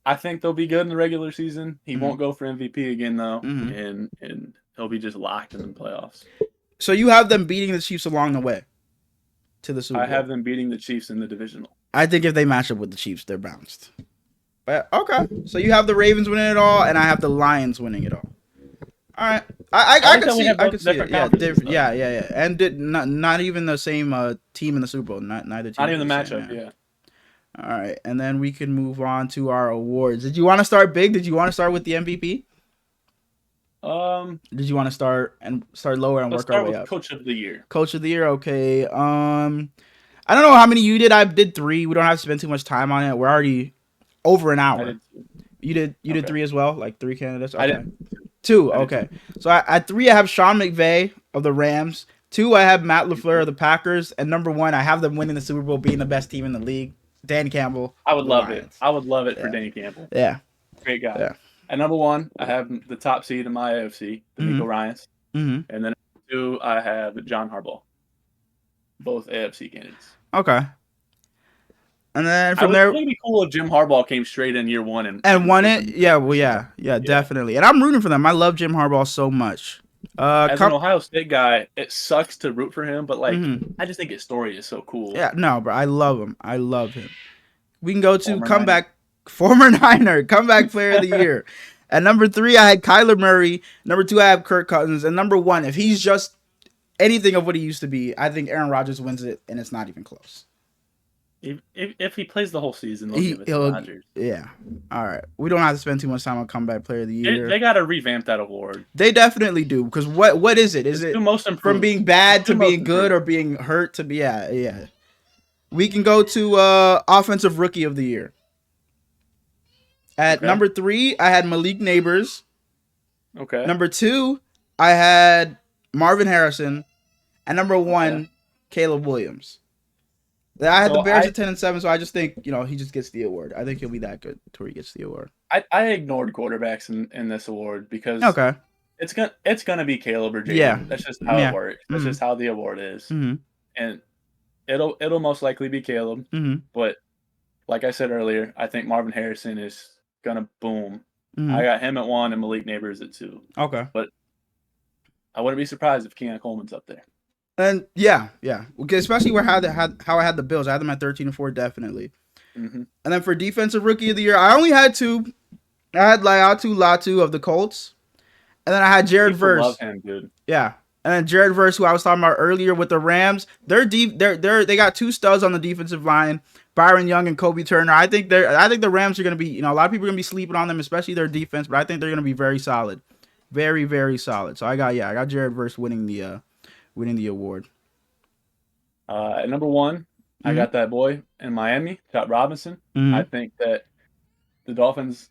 I think they'll be good in the regular season. He won't go for MVP again though, and he'll be just locked in the playoffs. So you have them beating the Chiefs along the way to the Super Bowl. I have them beating the Chiefs in the divisional. I think if they match up with the Chiefs, they're bounced. But okay, so you have the Ravens winning it all, and I have the Lions winning it all. All right, I can see. I can see it. Yeah, different. Yeah. And not even the same team in the Super Bowl. Neither team. Not even the matchup. Yeah. All right, and then we can move on to our awards. Did you want to start big? Did you want to start with the MVP? Did you want to start lower and work our way up? Coach of the Year. Coach of the Year. Okay. I don't know how many you did. I did 3. We don't have to spend too much time on it. We're already over an hour. You did 3 as well, like 3 candidates. Okay. I did 2. Okay. So at 3, I have Sean McVay of the Rams. 2, I have Matt LaFleur of the Packers, and number 1, I have them winning the Super Bowl, being the best team in the league. Dan Campbell. I would love it. I would love it for Dan Campbell. Yeah. Great guy. Yeah. At number 1, I have the top seed in my AFC, D'Amico Ryans. And then at 2, I have John Harbaugh. Both AFC candidates. Okay. And then from there, it would be cool if Jim Harbaugh came straight in year 1 and won it. Yeah, well, yeah, definitely. And I'm rooting for them. I love Jim Harbaugh so much. As an Ohio State guy, it sucks to root for him, but like, I just think his story is so cool. Yeah, no, bro, I love him. We can go to former Niner, comeback player of the year. At number 3, I had Kyler Murray. Number 2, I have Kirk Cousins. And number 1, if he's just anything of what he used to be, I think Aaron Rodgers wins it, and it's not even close. If he plays the whole season, they'll give it to Rodgers. Yeah. All right. We don't have to spend too much time on comeback player of the year. They got to revamp that award. They definitely do, because what is it? Is it most improved. From being bad to being good or being hurt to be yeah. We can go to offensive rookie of the year. At number 3, I had Malik Neighbors. Okay. Number 2, I had Marvin Harrison. And number 1, Caleb Williams. I had the Bears at 10-7, so I just think he just gets the award. I think he'll be that good to where he gets the award. I ignored quarterbacks in this award because it's gonna be Caleb or Jalen. Yeah, that's just how it works. That's just how the award is, and it'll most likely be Caleb. But like I said earlier, I think Marvin Harrison is gonna boom. I got him at 1 and Malik Neighbors at 2. Okay, but I wouldn't be surprised if Keenan Coleman's up there. And yeah, especially how I had the Bills. I had them at 13-4, definitely. And then for defensive rookie of the year, I only had 2. I had Latu of the Colts, and then I had Jared Verse. Love him, dude. Yeah, and then Jared Verse, who I was talking about earlier with the Rams. They got 2 studs on the defensive line, Byron Young and Kobe Turner. I think the Rams are going to be, a lot of people are going to be sleeping on them, especially their defense, but I think they're going to be very solid, very very solid. So I got Jared Verse winning the award. At number 1, I got that boy in Miami, Scott Robinson. I think that the Dolphins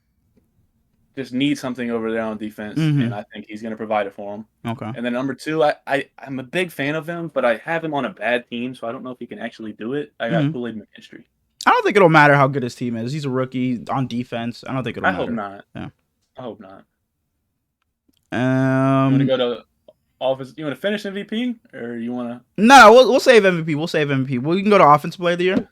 just need something over there on defense, and I think he's going to provide it for them. Okay. And then number 2, I'm a big fan of him, but I have him on a bad team, so I don't know if he can actually do it. I got Kool-Aid McKinstry. I don't think it'll matter how good his team is. He's a rookie on defense. I don't think it'll matter. I hope not. Yeah. I hope not. You want to go to offense? You want to finish MVP, or you want to? No, we'll save MVP. We can go to offensive player of the year.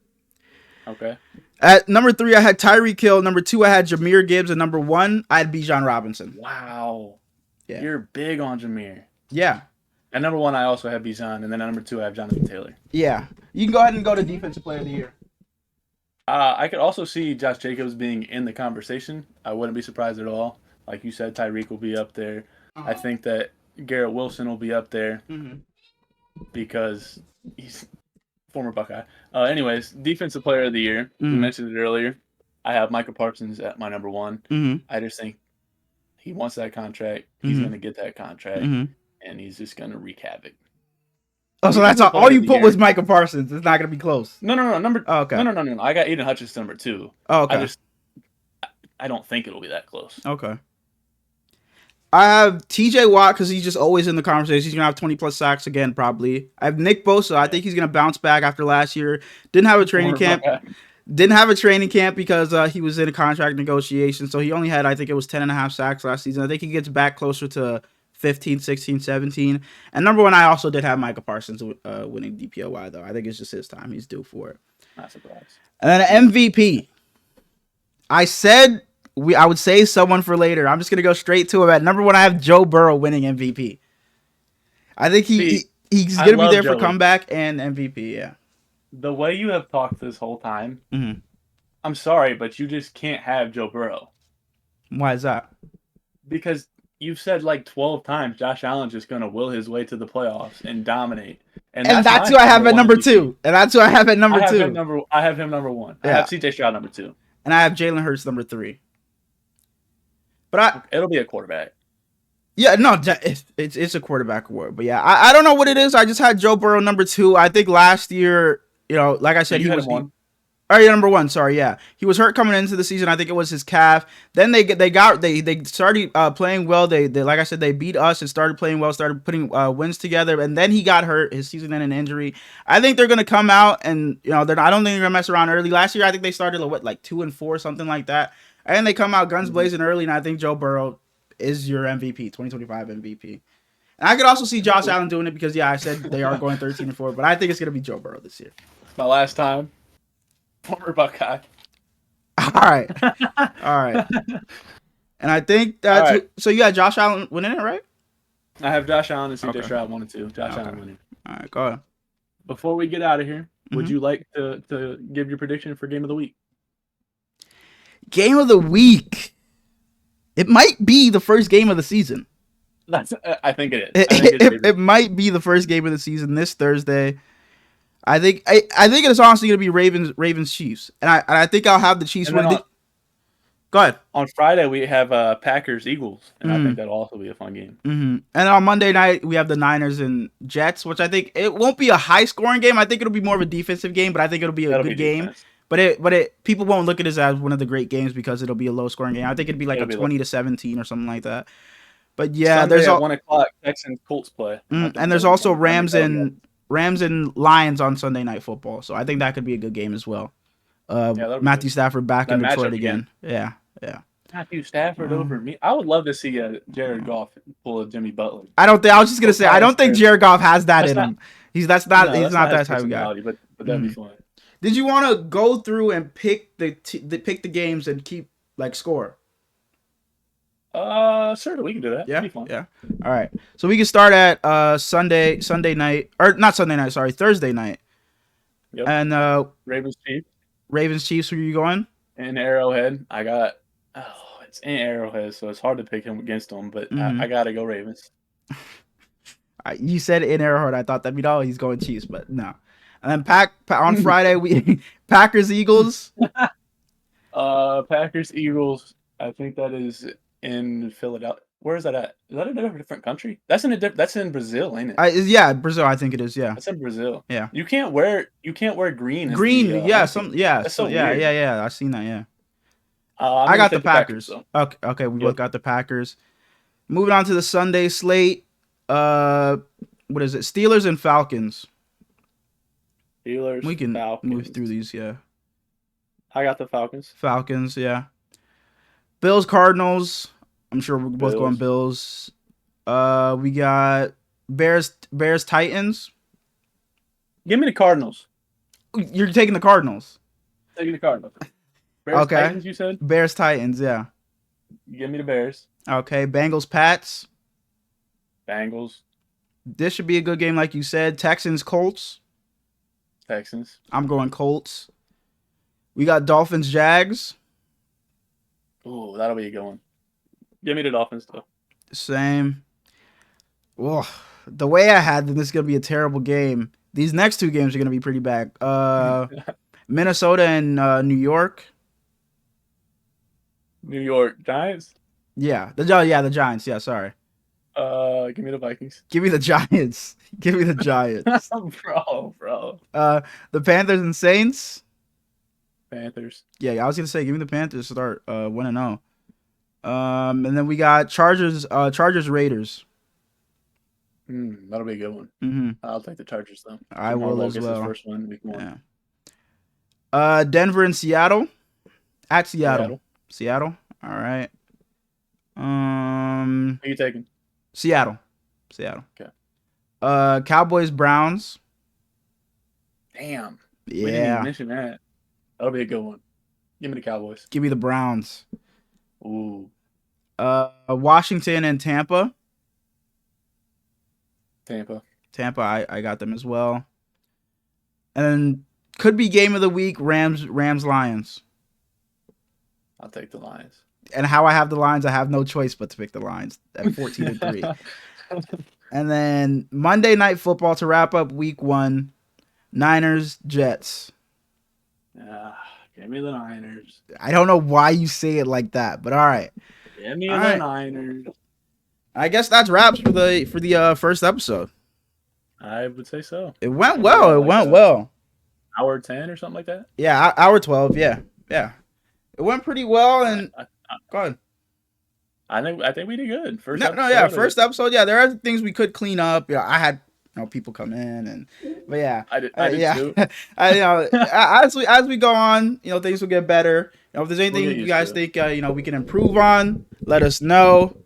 Okay. At number 3, I had Tyreek Hill. Number 2, I had Jahmyr Gibbs, and number 1, I had Bijan Robinson. Wow. Yeah. You're big on Jahmyr. Yeah. At number 1, I also have Bijan, and then at number 2, I have Jonathan Taylor. Yeah. You can go ahead and go to defensive player of the year. I could also see Josh Jacobs being in the conversation. I wouldn't be surprised at all. Like you said, Tyreek will be up there. I think that Garrett Wilson will be up there because he's former Buckeye. Anyways, defensive player of the year. We mentioned it earlier. I have Micah Parsons at my number 1. I just think he wants that contract. He's going to get that contract, and he's just going to wreak havoc. Oh, so that's all you put was Micah Parsons. It's not going to be close. No. No. I got Aiden Hutchinson number 2. Oh, okay. I don't think it'll be that close. Okay. I have TJ Watt because he's just always in the conversation. He's going to have 20-plus sacks again, probably. I have Nick Bosa. I think he's going to bounce back after last year. Didn't have a training camp. Because he was in a contract negotiation. So he only had, I think it was 10.5 sacks last season. I think he gets back closer to 15, 16, 17. And number 1, I also did have Micah Parsons winning DPOY, though. I think it's just his time. He's due for it. Not surprised. And then an MVP. I said I would say someone for later. I'm just gonna go straight to it. At number 1, I have Joe Burrow winning MVP. I think he's gonna be there for comeback and MVP. Yeah. The way you have talked this whole time, Mm-hmm. I'm sorry, but you just can't have Joe Burrow. Why is that? Because you've said like 12 times Josh Allen's just gonna will his way to the playoffs and dominate. And that's who I have at number 2. And that's who I have at number 2. I have him number 1. Yeah. I have CJ Stroud number 2. And I have Jalen Hurts number 3. But it'll be a quarterback. Yeah, no, it's a quarterback award. But yeah, I don't know what it is. I just had Joe Burrow number 2. I think last year, like I said, he was one. Number 1. Sorry, yeah, he was hurt coming into the season. I think it was his calf. Then they started playing well. They like I said, they beat us and started playing well. Started putting wins together, and then he got hurt. His season-ending injury. I think they're gonna come out and I don't think they're gonna mess around early. Last year, I think they started like 2-4, something like that, and they come out guns blazing early. And I think Joe Burrow is your MVP, 2025 MVP. And I could also see Josh Allen doing it because I said they are going 13-4, but I think it's gonna be Joe Burrow this year. My last time. Former Buckeye. All right. And I think that's right. So you got Josh Allen winning it, right? I have Josh Allen and CJ Stroud 1 and 2. Josh Allen winning. All right, go ahead. Before we get out of here, would you like to give your prediction for game of the week? Game of the week. It might be the first game of the season. I think it is. It might be the first game of the season this Thursday. I think it's honestly going to be Ravens Chiefs, and I think I'll have the Chiefs win. Go ahead. On Friday we have Packers Eagles, and I think that'll also be a fun game. Mm-hmm. And on Monday night we have the Niners and Jets, which I think it won't be a high scoring game. I think it'll be more of a defensive game, but I think it'll be a good game. But people won't look at it as one of the great games because it'll be a low scoring game. I think it'd be like a 20-17 or something like that. But yeah, Sunday there's at 1 o'clock Texans Colts play, and there's also Rams and Lions on Sunday Night Football, so I think that could be a good game as well. Matthew Stafford back in Detroit again. Yeah. Matthew Stafford over me. I would love to see Jared Goff pull a Jimmy Butler. I was just gonna say I don't think Jared Goff has that in him. He's not that type of guy. But that'd be fun. Did you want to go through and pick the games and keep score? Sure, we can do that. Yeah, yeah. All right. So we can start at Thursday night. Yep. And Ravens Chiefs. Who are you going? In Arrowhead. It's in Arrowhead, so it's hard to pick him against them. But I gotta go Ravens. You said in Arrowhead. I thought that'd be he's going Chiefs, but no. And then on Friday we Packers Eagles. Packers Eagles. I think that is in Philadelphia. Where is that at? Is that in a different country? That's in Brazil, ain't it? Yeah, Brazil. I think it is. Yeah, that's in Brazil. Yeah, you can't wear green. Green, That's so weird. Yeah. I've seen that. Yeah. I got the Packers. Okay, we both got the Packers. Moving on to the Sunday slate. What is it? Steelers and Falcons. We can move through these. Yeah. I got the Falcons. Falcons. Yeah. Bills, Cardinals. I'm sure we're both going Bills. We got Bears, Titans. Give me the Cardinals. You're taking the Cardinals. Taking the Cardinals. Bears, Titans, you said? Bears, Titans, yeah. Give me the Bears. Okay, Bengals, Pats. Bengals. This should be a good game, like you said. Texans, Colts. Texans. I'm going Colts. We got Dolphins, Jags. Ooh, that'll be a good one. Give me the Dolphins, though. Same. Whoa. The way I had them, this is going to be a terrible game. These next two games are going to be pretty bad. Minnesota and New York. New York Giants? Yeah. The Giants. Yeah, sorry. Give me the Vikings. Give me the Giants. Give me the Giants. Bro. The Panthers and Saints. Panthers. Yeah, I was gonna say give me the Panthers to start 1-0. And then we got Chargers Raiders. That'll be a good one. Mm-hmm. I'll take the Chargers though. I will as well. His first one, week 1. Yeah. Denver and Seattle. At Seattle. Seattle. All right. Who are you taking? Seattle. Okay. Cowboys Browns. Damn. We didn't even Yeah. mention that. That'll be a good one. Give me the Cowboys. Give me the Browns. Ooh. Washington and Tampa. Tampa. I got them as well. And then could be game of the week, Rams Lions. I'll take the Lions. And how I have the Lions, I have no choice but to pick the Lions at 14-3. And then Monday Night Football to wrap up week 1, Niners Jets. Give me the Niners. I don't know why you say it like that, but all right. Give me the Niners. I guess that's wraps for the first episode. I would say so. It went well. It went well. Hour 10 or something like that? Yeah, hour 12. Yeah. It went pretty well. And go ahead. I think we did good. First episode. Yeah, there are things we could clean up. Yeah, I had people come in, but yeah, I did too. As we go on, things will get better. If there's anything you guys think we can improve on, let us know.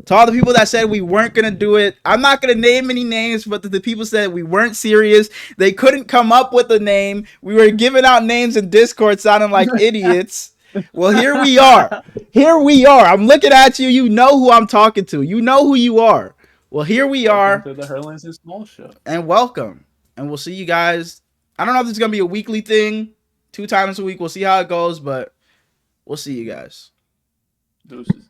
To all the people that said we weren't gonna do it, I'm not gonna name any names, but the people said we weren't serious. They couldn't come up with a name. We were giving out names in Discord, sounding like idiots. Well, here we are. I'm looking at you. You know who I'm talking to. You know who you are. Well, here we are. To the Herlings and Small Show. And welcome. And we'll see you guys. I don't know if this is going to be a weekly thing. 2 times a week. We'll see how it goes, but we'll see you guys. Deuces.